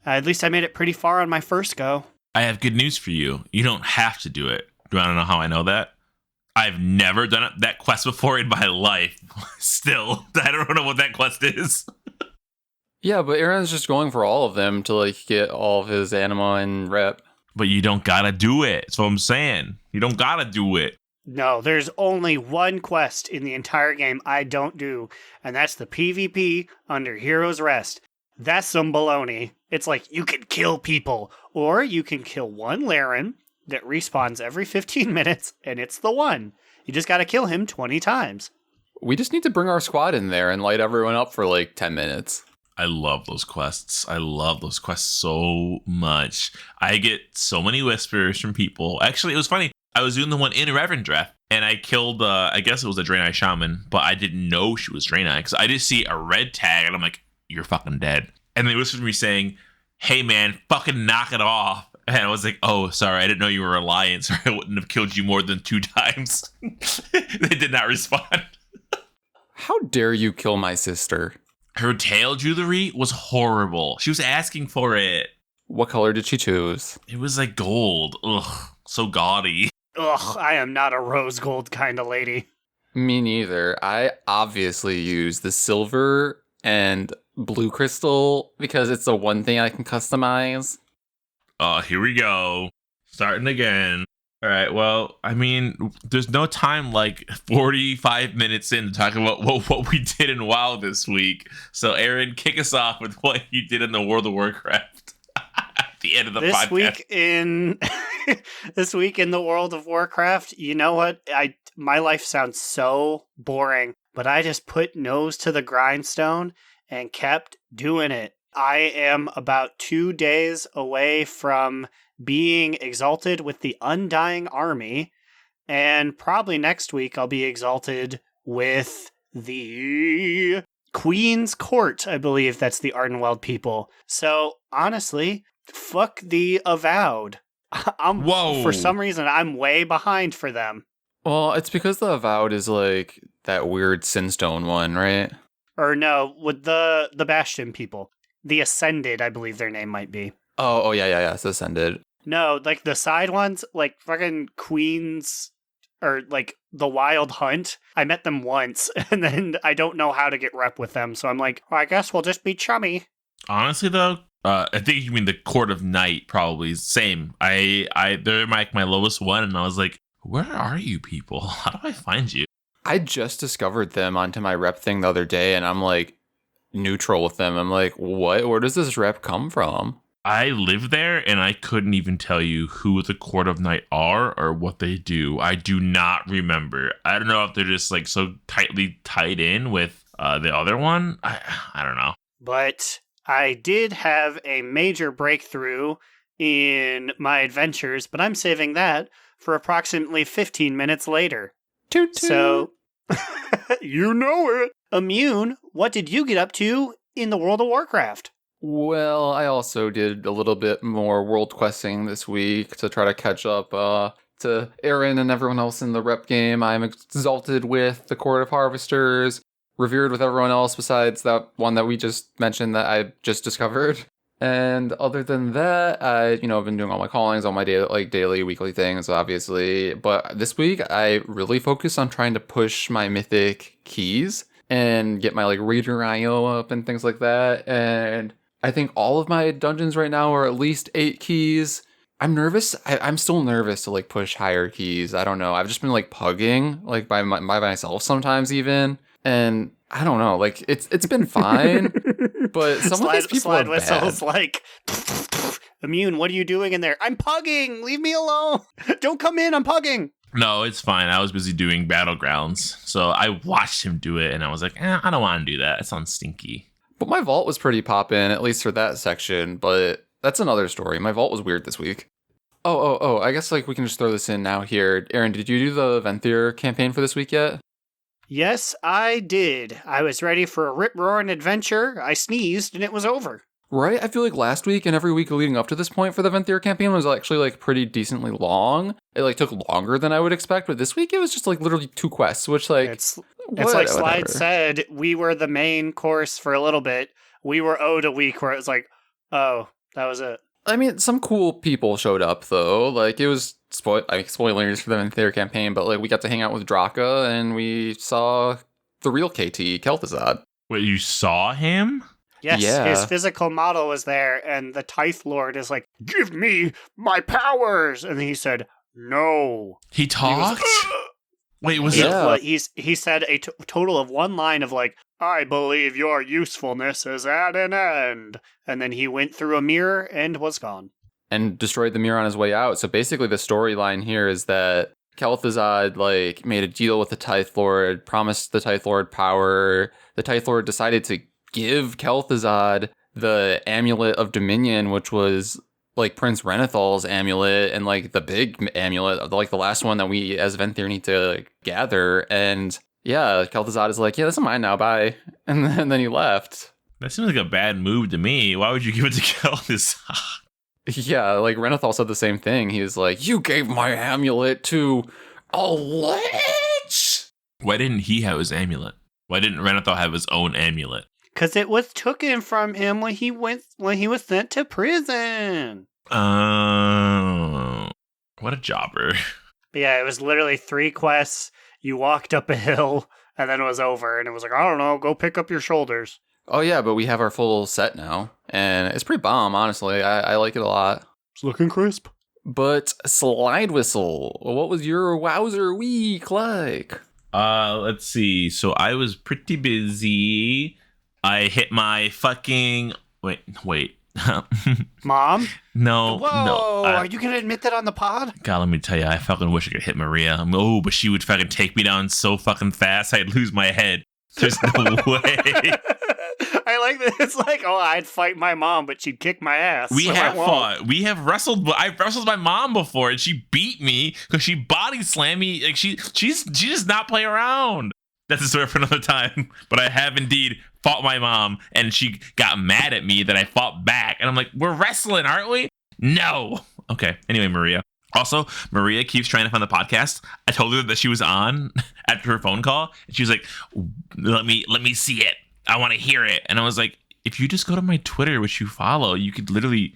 at least I made it pretty far on my first go. I have good news for you. You don't have to do it. Do you want to know how I know that? I've never done that quest before in my life. Still, I don't know what that quest is. Yeah, but Aaron's just going for all of them to like get all of his anima and rep. But you don't gotta do it. That's what I'm saying. You don't gotta do it. No, there's only one quest in the entire game I don't do, and that's the PvP under Hero's Rest. That's some baloney. It's like, you can kill people, or you can kill one Laren that respawns every 15 minutes, and it's the one. You just gotta kill him 20 times. We just need to bring our squad in there and light everyone up for like 10 minutes. I love those quests. I love those quests so much. I get so many whispers from people. Actually, it was funny. I was doing the one in Revendreth, and I killed, I guess it was a Draenei Shaman, but I didn't know she was Draenei because I just see a red tag and I'm like, you're fucking dead. And they listened to me saying, hey man, fucking knock it off. And I was like, oh, sorry, I didn't know you were Alliance, or I wouldn't have killed you more than 2 times. They did not respond. How dare you kill my sister? Her tail jewelry was horrible. She was asking for it. What color did she choose? It was like gold. Ugh, so gaudy. Ugh, I am not a rose gold kind of lady. Me neither. I obviously use the silver and blue crystal because it's the one thing I can customize. Oh, here we go. Starting again. All right, well, I mean, there's no time like 45 minutes in to talk about what we did in WoW this week. So, Aaron, kick us off with what you did in the World of Warcraft at the end of the podcast. This week in the World of Warcraft, you know what? My life sounds so boring, but I just put nose to the grindstone and kept doing it. I am about 2 days away from being exalted with the Undying Army, and probably next week I'll be exalted with the Queen's Court. I believe that's the Ardenweld people. So honestly, fuck the Avowed. Whoa. For some reason, I'm way behind for them. Well, it's because the Avowed is like that weird Sinstone one, right? Or no, with the Bastion people. The Ascended, I believe their name might be. Oh, yeah, it's Ascended. No, like the side ones, like fucking Queens or like the Wild Hunt. I met them once and then I don't know how to get rep with them. So I'm like, well, I guess we'll just be chummy. Honestly, though, I think you mean the Court of Night, probably. Same. They're my lowest one, and I was like, where are you people? How do I find you? I just discovered them onto my rep thing the other day, and I'm like neutral with them. I'm like, what? Where does this rep come from? I live there, and I couldn't even tell you who the Court of Night are or what they do. I do not remember. I don't know if they're just like so tightly tied in with the other one. I don't know. But I did have a major breakthrough in my adventures, but I'm saving that for approximately 15 minutes later. Toot toot. So, you know it. Immune, what did you get up to in the World of Warcraft? Well, I also did a little bit more world questing this week to try to catch up to Aaron and everyone else in the rep game. I'm exalted with the Court of Harvesters, revered with everyone else besides that one that we just mentioned that I just discovered. And other than that, I've been doing all my callings, all my daily, weekly things, obviously. But this week, I really focused on trying to push my mythic keys and get my reader IO up and things like that. And I think all of my dungeons right now are at least 8 keys. I'm nervous. I'm still nervous to push higher keys. I don't know. I've just been pugging by myself sometimes even. And I don't know, it's been fine, but some of these people are bad. Slidewhistle's like, Immune, what are you doing in there? I'm pugging! Leave me alone! Don't come in, I'm pugging! No, it's fine. I was busy doing Battlegrounds, so I watched him do it, and I was like, I don't want to do that. It sounds stinky. But my vault was pretty poppin', at least for that section, but that's another story. My vault was weird this week. Oh, I guess we can just throw this in now here. Aaron, did you do the Venthyr campaign for this week yet? Yes, I did. I was ready for a rip-roaring adventure. I sneezed, and it was over. Right? I feel like last week and every week leading up to this point for the Venthyr campaign was actually pretty decently long. It took longer than I would expect, but this week it was just literally 2 quests, which It's like Slide said, we were the main course for a little bit. We were owed a week where it was like, oh, that was it. I mean, some cool people showed up, though. It was spoilers for the Venthyr campaign, but we got to hang out with Draka, and we saw the real KT, Kel'Thuzad. Wait, you saw him? Yes, yeah. His physical model was there, and the Tithe Lord is like, give me my powers! And he said, no. He talked? Wait, was He said a total of one line of I believe your usefulness is at an end. And then he went through a mirror and was gone. And destroyed the mirror on his way out. So basically the storyline here is that Kel'Thuzad made a deal with the Tithe Lord, promised the Tithe Lord power. The Tithe Lord decided to give Kel'Thuzad the Amulet of Dominion, which was like Prince Renathal's amulet and like the big amulet, like the last one that we as Venthyr need to gather. And yeah, Kel'Thuzad is like, yeah, this is mine now, bye. And then he left. That seems like a bad move to me. Why would you give it to Kel'Thuzad? Yeah, like Renathal said the same thing. He was like, you gave my amulet to a lich? Why didn't he have his amulet? Why didn't Renathal have his own amulet? Because it was taken from him when he was sent to prison. Oh, what a jobber. But yeah, it was literally 3 quests. You walked up a hill, and then it was over. And it was like, I don't know, go pick up your shoulders. Oh yeah, but we have our full set now. And it's pretty bomb, honestly. I like it a lot. It's looking crisp. But Slidewhistle, what was your wowzer week like? Let's see. So I was pretty busy. I hit my fucking... Wait. Mom? No. Whoa, no. are you going to admit that on the pod? God, let me tell you, I fucking wish I could hit Maria. Oh, but she would fucking take me down so fucking fast, I'd lose my head. There's no way. I like that. It's like, oh, I'd fight my mom, but she'd kick my ass. We so have fought. We have wrestled. I've wrestled my mom before, and she beat me because she body slammed me. Like she does not play around. That's a story for another time. But I have indeed fought my mom, and she got mad at me that I fought back. And I'm like, we're wrestling, aren't we? No. Okay. Anyway, Maria. Also, Maria keeps trying to find the podcast. I told her that she was on after her phone call, and she was like, let me see it. I want to hear it. And I was like, if you just go to my Twitter, which you follow, you could literally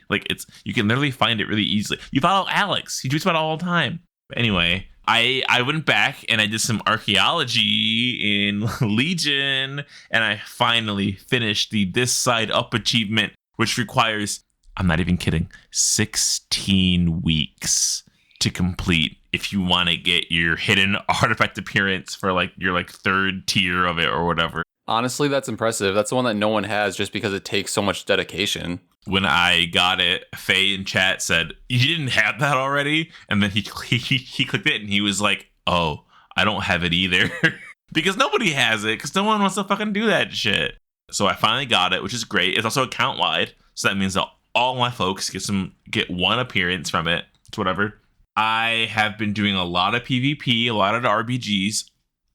you can literally find it really easily. You follow Alex. He tweets about it all the time. But anyway, I went back and I did some archaeology in Legion, and I finally finished the This Side Up achievement, which requires, I'm not even kidding, 16 weeks to complete if you want to get your hidden artifact appearance for like your like 3rd tier of it or whatever. Honestly, that's impressive. That's the one that no one has just because it takes so much dedication. When I got it, Faye in chat said, you didn't have that already? And then he clicked it and he was like, oh, I don't have it either. Because nobody has it, because no one wants to fucking do that shit. So I finally got it, which is great. It's also account wide. So that means that all my folks get one appearance from it. It's whatever. I have been doing a lot of PvP, a lot of the RBGs.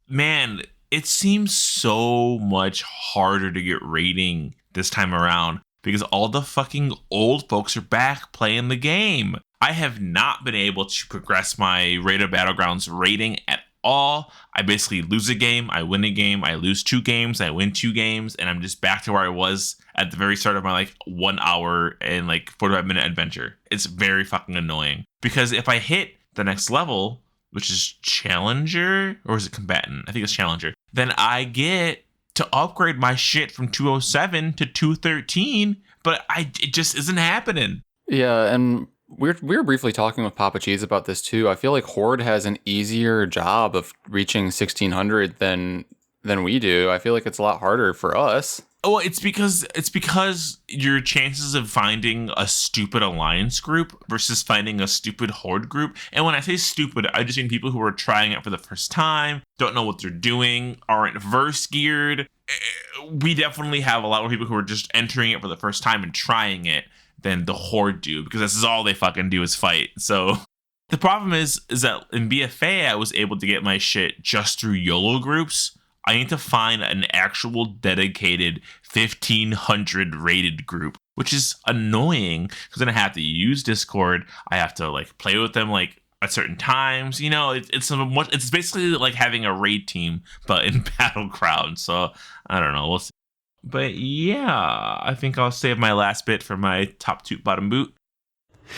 Man, it seems so much harder to get rating this time around because all the fucking old folks are back playing the game. I have not been able to progress my Raid of Battlegrounds rating at all. I basically lose a game, I win a game, I lose 2 games, I win 2 games, and I'm just back to where I was at the very start of my like 1 hour and like 45-minute adventure. It's very fucking annoying because if I hit the next level, which is Challenger, or is it Combatant? I think it's Challenger. Then I get to upgrade my shit from 207 to 213, but it just isn't happening. Yeah, and we were briefly talking with Papa Cheese about this too. I feel like Horde has an easier job of reaching 1600 than we do. I feel like it's a lot harder for us. Oh, it's because your chances of finding a stupid alliance group versus finding a stupid horde group. And when I say stupid, I just mean people who are trying it for the first time, don't know what they're doing, aren't verse geared. We definitely have a lot of people who are just entering it for the first time and trying it than the horde do, because this is all they fucking do is fight. So the problem is that in BFA, I was able to get my shit just through YOLO groups. I need to find an actual dedicated 1500 rated group, which is annoying because then I have to use Discord. I have to like play with them like at certain times. You know, it's basically like having a raid team, but in Battleground. So I don't know. We'll see. But yeah, I think I'll save my last bit for my top toot bottom boot.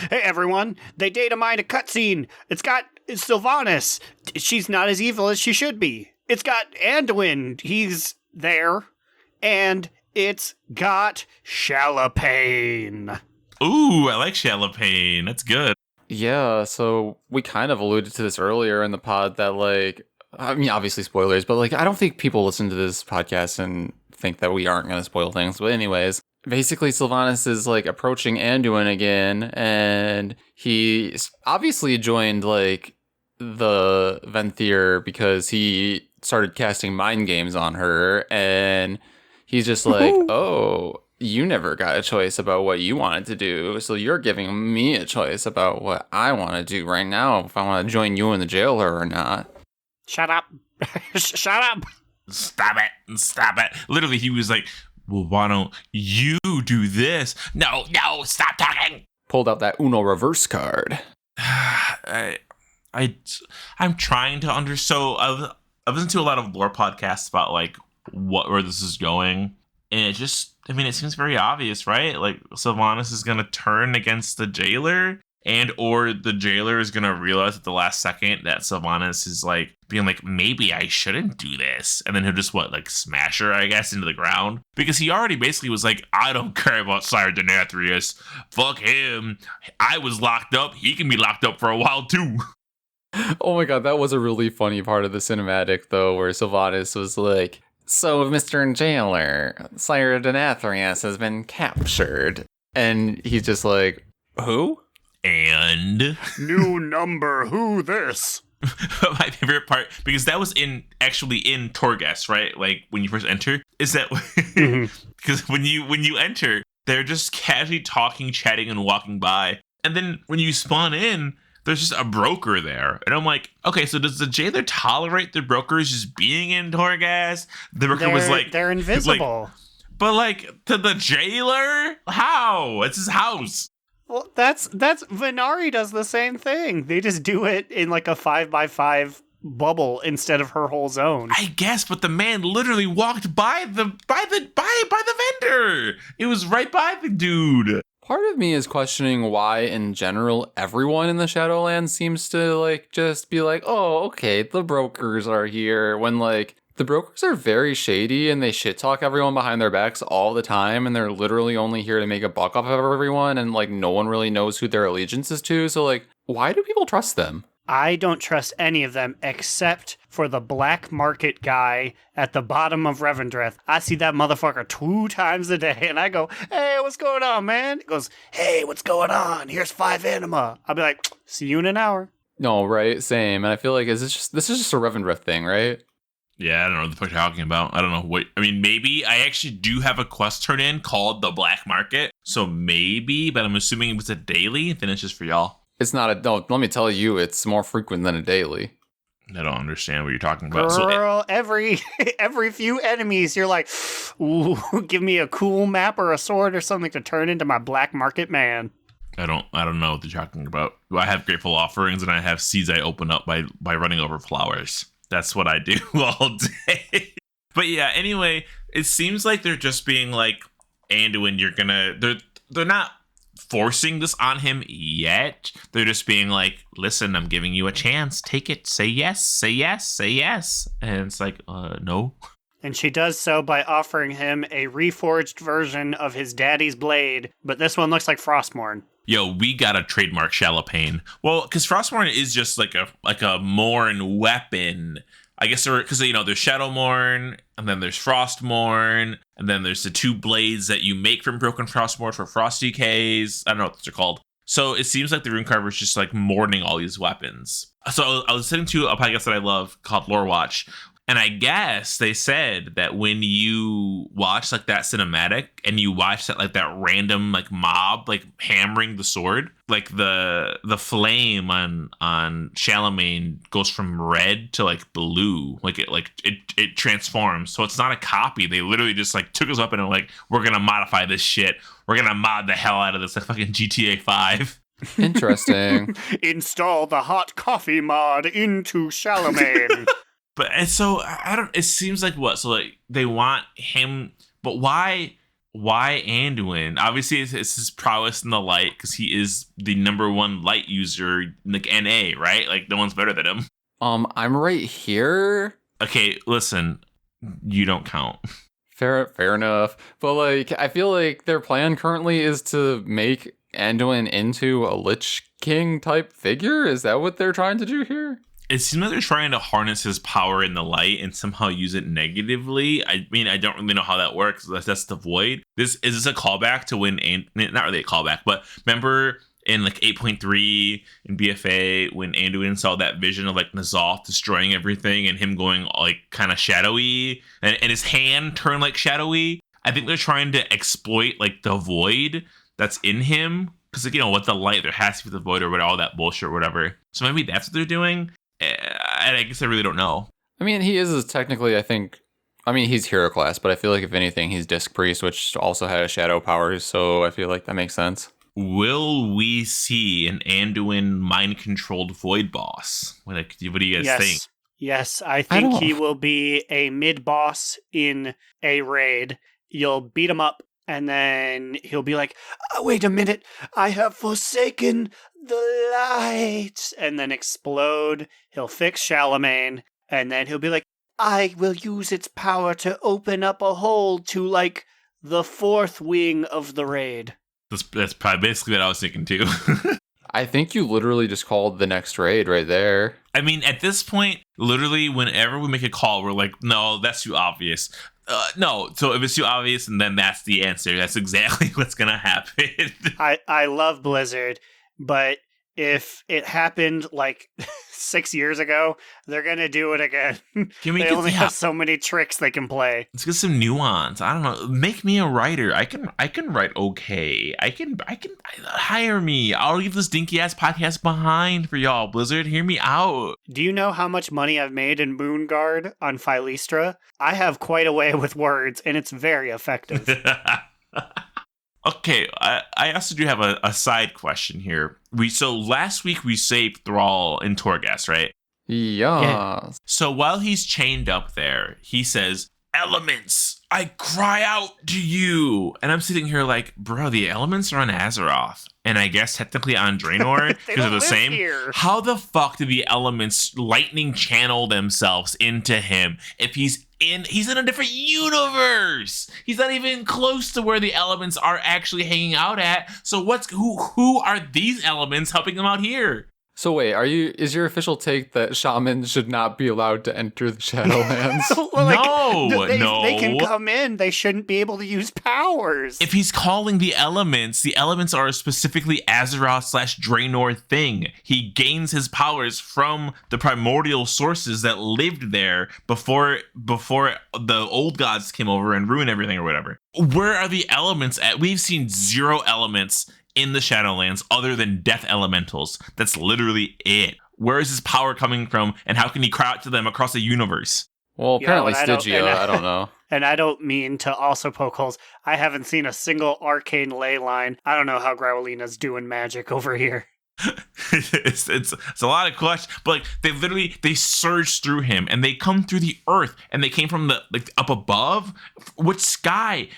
Hey everyone, they data mined a cutscene. It's Sylvanas. She's not as evil as she should be. It's got Anduin, he's there, and it's got Shalapane. Ooh, I like Shalapane. That's good. Yeah, so we kind of alluded to this earlier in the pod that, like, I mean, obviously spoilers, but, like, I don't think people listen to this podcast and think that we aren't going to spoil things. But anyways, basically Sylvanas is, like, approaching Anduin again, and he obviously joined, like, the Venthyr because he started casting mind games on her, and he's just like, oh, you never got a choice about what you wanted to do, so you're giving me a choice about what I want to do right now, if I want to join you in the jailer or not. Shut up. Shut up. Stop it. Stop it. Literally, he was like, well, why don't you do this? No, stop talking. Pulled out that Uno reverse card. I'm trying to so I've listened to a lot of lore podcasts about like where this is going, and it just, I mean, it seems very obvious, right? Like Sylvanas is gonna turn against the jailer, and or the jailer is gonna realize at the last second that Sylvanas is like being like, maybe I shouldn't do this, and then he'll just smash her, I guess, into the ground, because he already basically was like, I don't care about Sire Denathrius, fuck him, I was locked up, he can be locked up for a while too. Oh my god, that was a really funny part of the cinematic, though, where Sylvanas was like, so Mr. Jailer, Sire Denathrius has been captured. And he's just like, who? And New number, who this? my favorite part, because that was in Torghast, right? Like when you first enter, is that because when you enter, they're just casually talking, chatting, and walking by. And then when you spawn in, there's just a broker there. And I'm like, okay, so does the jailer tolerate the brokers just being in Torghast? The broker was like, they're invisible. But like, to the jailer? How? It's his house. Well, that's Venari does the same thing. They just do it in like a 5x5 bubble instead of her whole zone. I guess, but the man literally walked by the vendor. It was right by the dude. Part of me is questioning why, in general, everyone in the Shadowlands seems to, like, just be like, oh, okay, the brokers are here, when, like, the brokers are very shady and they shit talk everyone behind their backs all the time, and they're literally only here to make a buck off of everyone, and, like, no one really knows who their allegiance is to, so, like, why do people trust them? I don't trust any of them except for the black market guy at the bottom of Revendreth. I see that motherfucker 2 times a day, and I go, hey, what's going on, man? He goes, hey, what's going on? Here's 5 anima. I'll be like, see you in an hour. No, right? Same. And I feel like this is just a Revendreth thing, right? Yeah, I don't know what the fuck you're talking about. I don't know what, I mean, maybe I actually do have a quest turn in called the Black Market. So maybe, but I'm assuming it was a daily, then it's just for y'all. It's not no, let me tell you, it's more frequent than a daily. I don't understand what you're talking about. Girl, every few enemies, you're like, ooh, give me a cool map or a sword or something to turn into my black market man. I don't know what you're talking about. I have grateful offerings and I have seeds I open up by running over flowers. That's what I do all day. But yeah, anyway, it seems like they're just being like, Anduin, they're not forcing this on him yet. They're just being like, listen, I'm giving you a chance. Take it. Say yes. Say yes. Say yes. And it's like, no. And she does so by offering him a reforged version of his daddy's blade, but this one looks like Frostmourne. Yo, we got to trademark Shalopane. Well, because Frostmourne is just like a Morn weapon. I guess there's Shadowmourne, and then there's Frostmourne, and then there's the 2 blades that you make from Broken Frostmourne for Frost DKs. I don't know what they're called. So it seems like the Runecarver is just like mourning all these weapons. So I was listening to a podcast that I love called Lore Watch, and I guess they said that when you watch like that cinematic and you watch that like that random like mob like hammering the sword, like the flame on Shalomane goes from red to like blue, it transforms. So it's not a copy. They literally just like took his weapon and like, we're gonna modify this shit. We're gonna mod the hell out of this like fucking GTA 5. Interesting. Install the hot coffee mod into Shalomane. But and so I don't. It seems like what? So like they want him, but why? Why Anduin? Obviously, it's his prowess in the light because he is the #1 light user, like NA, right? Like no one's better than him. I'm right here. Okay, listen, you don't count. Fair enough. But like, I feel like their plan currently is to make Anduin into a Lich King type figure. Is that what they're trying to do here? It seems like they're trying to harness his power in the light and somehow use it negatively. I mean, I don't really know how that works. That's the void. Is this a callback to when, not really a callback, but remember in like 8.3 in BFA when Anduin saw that vision of like N'Zoth destroying everything and him going like kind of shadowy and his hand turned like shadowy? I think they're trying to exploit like the void that's in him. Because, like, you know, with the light, there has to be the void or whatever, all that bullshit or whatever. So maybe that's what they're doing. And I guess I really don't know. I mean, he is technically, I think, he's hero class, but I feel like if anything, he's Disc Priest, which also has shadow powers. So I feel like that makes sense. Will we see an Anduin mind-controlled void boss? What do you guys think? Yes, I think he will be a mid-boss in a raid. You'll beat him up. And then he'll be like, oh, wait a minute, I have forsaken the light. And then explode. He'll fix Charlemagne. And then he'll be like, I will use its power to open up a hole to, like, the fourth wing of the raid. That's probably basically what I was thinking, too. I think you literally just called the next raid right there. I mean, at this point, literally, whenever we make a call, we're like, no, that's too obvious. No, so if it's too obvious, and then that's the answer. That's exactly what's going to happen. I love Blizzard, but if it happened like 6 years ago, they're going to do it again. They only have so many tricks they can play. Let's get some nuance. I don't know. Make me a writer. I can write okay. I can hire me. I'll leave this dinky ass podcast behind for y'all. Blizzard, hear me out. Do you know how much money I've made in Moonguard on Phyllistra? I have quite a way with words, and it's very effective. Okay, I also do have a side question here. So last week we saved Thrall in Torghast, right? Yeah. So while he's chained up there, he says, "Elements, I cry out to you." And I'm sitting here like, bro, the elements are on Azeroth, and I guess technically on Draenor because they're the same. Here. How the fuck do the elements lightning channel themselves into him if he's in a different universe? He's not even close to where the elements are actually hanging out at. So who are these elements helping him out here? So wait, is your official take that shamans should not be allowed to enter the Shadowlands? No. They can come in. They shouldn't be able to use powers. If he's calling the elements are a specifically Azeroth/Draenor thing. He gains his powers from the primordial sources that lived there before the old gods came over and ruined everything or whatever. Where are the elements at? We've seen 0 elements in the Shadowlands other than death elementals. That's literally it. Where is his power coming from, and how can he cry out to them across the universe? Well, apparently Stygia, I don't know. And I don't mean to also poke holes. I haven't seen a single arcane ley line. I don't know how Growliina's doing magic over here. it's a lot of questions, but like they surge through him, and they come through the earth, and they came from the up above. Which sky?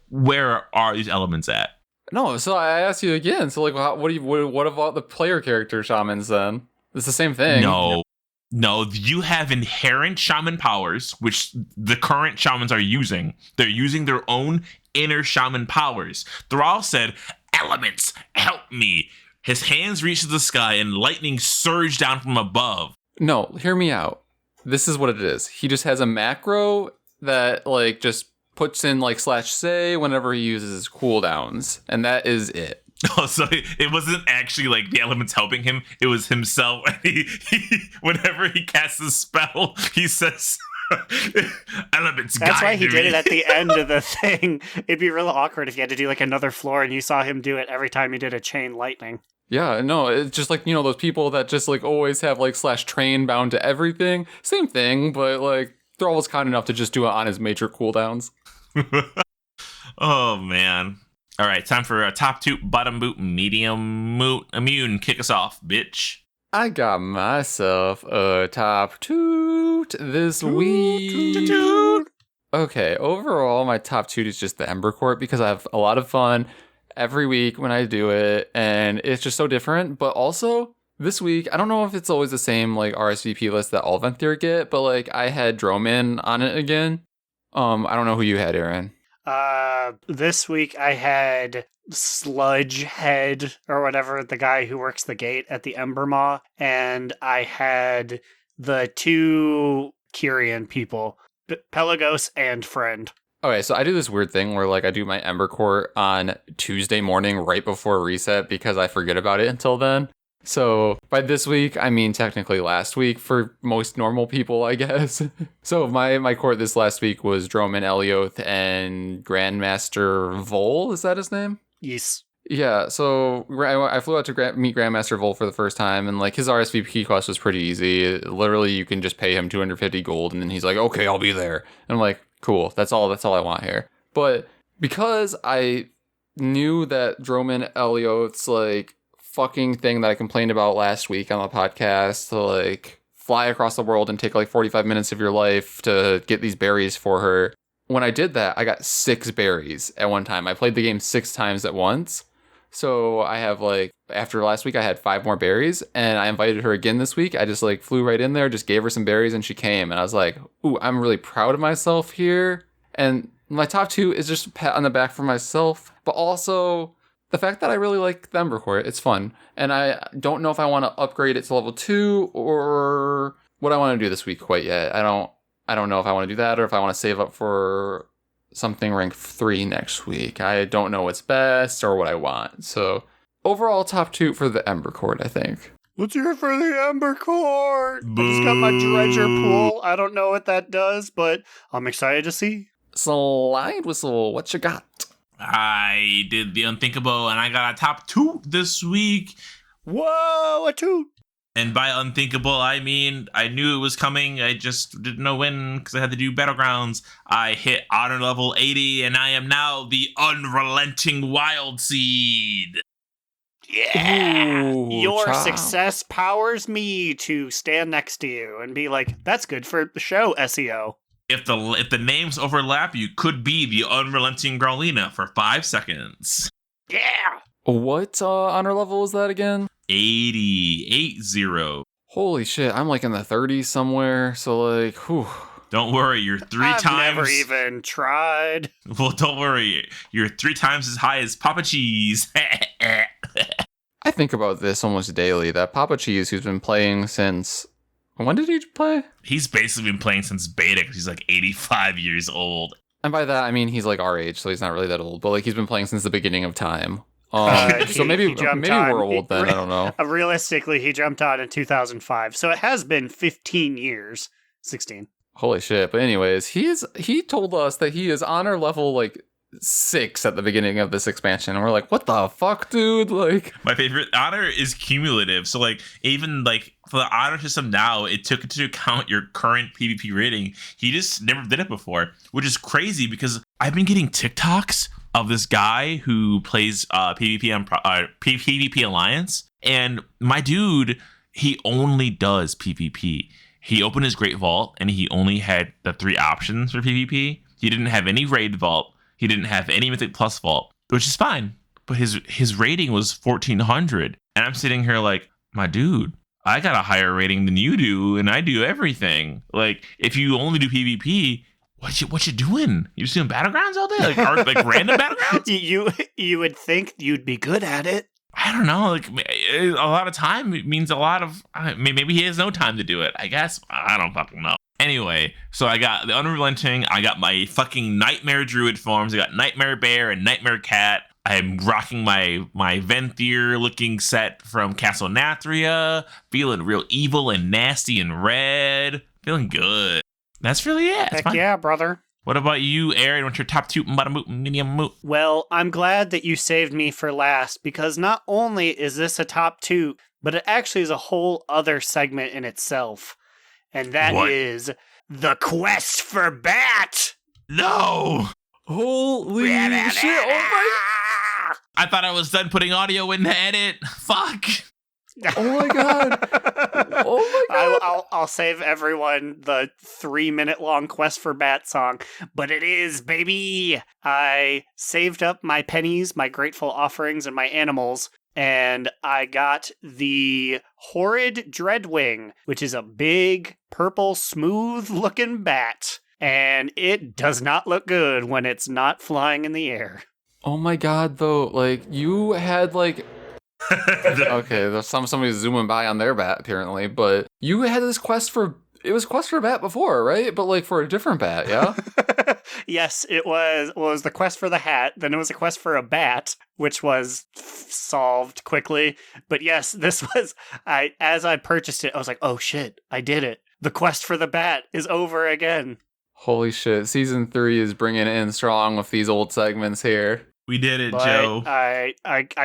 Where are these elements at? No, so I asked you again. So, like, what about the player character shamans then? It's the same thing. No, you have inherent shaman powers, which the current shamans are using. They're using their own inner shaman powers. Thrall said, "Elements, help me." His hands reached the sky, and lightning surged down from above. No, hear me out. This is what it is. He just has a macro that, like, just puts in like /say whenever he uses his cooldowns, and that is it. Oh, so it wasn't actually like the elements helping him, it was himself. He whenever he casts a spell, he says elements. That's why he me. did it at the end of the thing. It'd be real awkward if you had to do like another floor and you saw him do it every time he did a chain lightning. Yeah, no, it's just like, you know, those people that just like always have like /train bound to everything. Same thing, but like Thrall was kind enough to just do it on his major cooldowns. Oh, man. All right, time for a top toot, bottom boot, medium moot, immune. Kick us off, bitch. I got myself a top toot this week. Okay, overall, my top toot is just the Ember Court because I have a lot of fun every week when I do it, and it's just so different. But also, this week, I don't know if it's always the same like RSVP list that all Venthyr get, but like I had Dromin on it again. I don't know who you had, Aaron. This week I had Sludge Head or whatever, the guy who works the gate at the Ember Maw, and I had the 2 Kyrian people, Pelagos and Friend. Okay, so I do this weird thing where like I do my Ember Court on Tuesday morning right before reset because I forget about it until then. So by this week, I mean technically last week for most normal people, I guess. So my court this last week was Droman Elioth and Grandmaster Vol. Is that his name? Yes. Yeah, so I flew out to meet Grandmaster Vol for the first time, and like his RSVP quest was pretty easy. Literally, you can just pay him 250 gold, and then he's like, "Okay, I'll be there." And I'm like, "Cool, that's all I want here." But because I knew that Droman Elioth's like fucking thing that I complained about last week on the podcast to like fly across the world and take like 45 minutes of your life to get these berries for her. When I did that, I got 6 berries at one time. I played the game 6 times at once. So I have like, after last week, I had 5 more berries, and I invited her again this week. I just like flew right in there, just gave her some berries, and she came. And I was like, ooh, I'm really proud of myself here. And my top 2 is just a pat on the back for myself, but also the fact that I really like the Ember Court. It's fun. And I don't know if I want to upgrade it to level 2 or what I want to do this week quite yet. I don't know if I want to do that or if I want to save up for something rank 3 next week. I don't know what's best or what I want. So overall top 2 for the Ember Court, I think. Let's hear it for the Ember Court. I just got my treasure pool. I don't know what that does, but I'm excited to see. Slidewhistle, what you got? I did the unthinkable, and I got a top 2 this week. Whoa, a 2. And by unthinkable, I mean I knew it was coming. I just didn't know when because I had to do Battlegrounds. I hit honor level 80, and I am now the unrelenting Wild Seed. Yeah! Ooh, Your child. success powers me to stand next to you and be like, that's good for the show, SEO. If the names overlap, you could be the unrelenting Growliina for 5 seconds. Yeah! What honor level is that again? 80. Holy shit, I'm like in the 30s somewhere. So like, whew. Don't worry, you're 3 I've times. never even tried. Well, don't worry, you're 3 times as high as Papa Cheese. I think about this almost daily. That Papa Cheese, who's been playing since... When did he play? He's basically been playing since beta because he's like 85 years old. And by that, I mean he's like our age, so he's not really that old. But like he's been playing since the beginning of time. So maybe we're old then. I don't know. Realistically, he jumped on in 2005, so it has been 15 years. 16. Holy shit! But anyways, he told us that he is honor level like 6 at the beginning of this expansion, and we're like, what the fuck, dude? Like, My favorite honor is cumulative. So like even like for the honor system now, it took into account your current PvP rating. He just never did it before, which is crazy because I've been getting TikToks of this guy who plays PvP Alliance, and my dude, he only does PvP. He opened his Great Vault and he only had the 3 options for PvP. He didn't have any Raid Vault. He didn't have any Mythic Plus Vault, which is fine. But his rating was 1400. And I'm sitting here like, my dude, I got a higher rating than you do, and I do everything. Like, if you only do PvP, what you doing? You just doing Battlegrounds all day? Like random Battlegrounds? You would think you'd be good at it. I don't know. Like a lot of time means a lot of. Maybe he has no time to do it. I guess I don't fucking know. Anyway, so I got the Unrelenting. I got my fucking Nightmare Druid forms. I got Nightmare Bear and Nightmare Cat. I'm rocking my Venthyr looking set from Castle Nathria. Feeling real evil and nasty and red. Feeling good. That's really it. Heck yeah, brother. What about you, Aaron? What's your top 2 medium moot? Well, I'm glad that you saved me for last, because not only is this a top 2, but it actually is a whole other segment in itself. And that is the quest for Bat! No! holy shit! Oh my! I thought I was done putting audio in the edit. Fuck! Oh my god! Oh my god! I'll save everyone the 3-minute long quest for Bat song, but it is, baby! I saved up my pennies, my grateful offerings, and my animals, and I got the Horrid Dreadwing, which is a big, purple, smooth-looking bat, and it does not look good when it's not flying in the air. Oh my god! Though, like you had like. Okay, there's somebody zooming by on their bat apparently, but you had this quest for bat before, right? But like for a different bat, yeah. Yes, it was the quest for the hat. Then it was a quest for a bat, which was solved quickly. But yes, this was as I purchased it, I was like, oh shit, I did it. The quest for the bat is over again. Holy shit. Season 3 is bringing it in strong with these old segments here. We did it, But Joe. I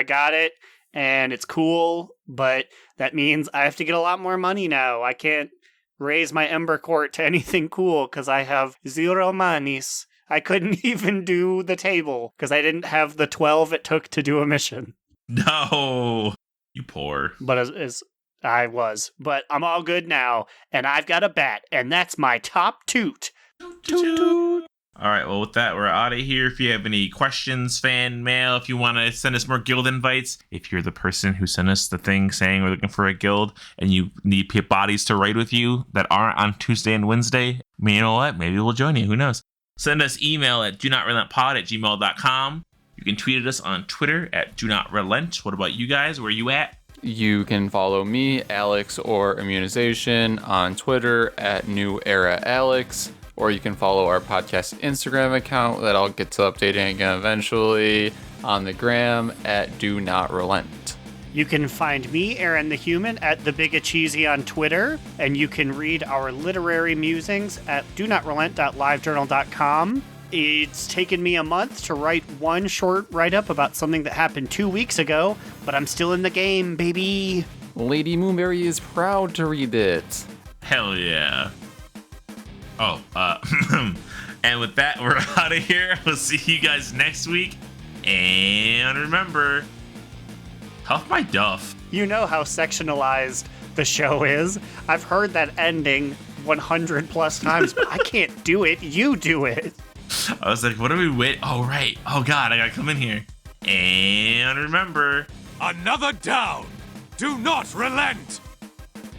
got it, and it's cool, but that means I have to get a lot more money now. I can't raise my Ember Court to anything cool because I have 0 manis. I couldn't even do the table because I didn't have the 12 it took to do a mission. No, you poor. But as I was. But I'm all good now, and I've got a bat, and that's my top toot. Toot toot. All right, well, with that, we're out of here. If you have any questions, fan mail, if you want to send us more guild invites, if you're the person who sent us the thing saying we're looking for a guild and you need bodies to raid with you that aren't on Tuesday and Wednesday, you know what? Maybe we'll join you. Who knows? Send us email at donotrelentpod@gmail.com. You can tweet at us on Twitter at donotrelent. What about you guys? Where are you at? You can follow me, Alex, or Immunization on Twitter at NewEraAlex, or you can follow our podcast Instagram account that I'll get to updating again eventually on the gram at Do Not Relent. You can find me, Aaron the Human, at The Bigacheesy on Twitter, and you can read our literary musings at donotrelent.livejournal.com. It's taken me a month to write one short write-up about something that happened 2 weeks ago, but I'm still in the game, baby. Lady Moonberry is proud to read it. Hell yeah. Oh, and with that, we're out of here. We'll see you guys next week. And remember, huff my duff. You know how sectionalized the show is. I've heard that ending 100 plus times, but I can't do it. You do it. I was like, what are we waiting? Oh, right. Oh, God, I gotta come in here. And remember, Another down. Do not relent.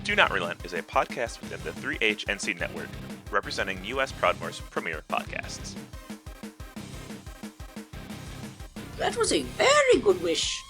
Do Not Relent is a podcast within the 3HNC network, representing U.S. Proudmoore's premier podcasts. That was a very good wish.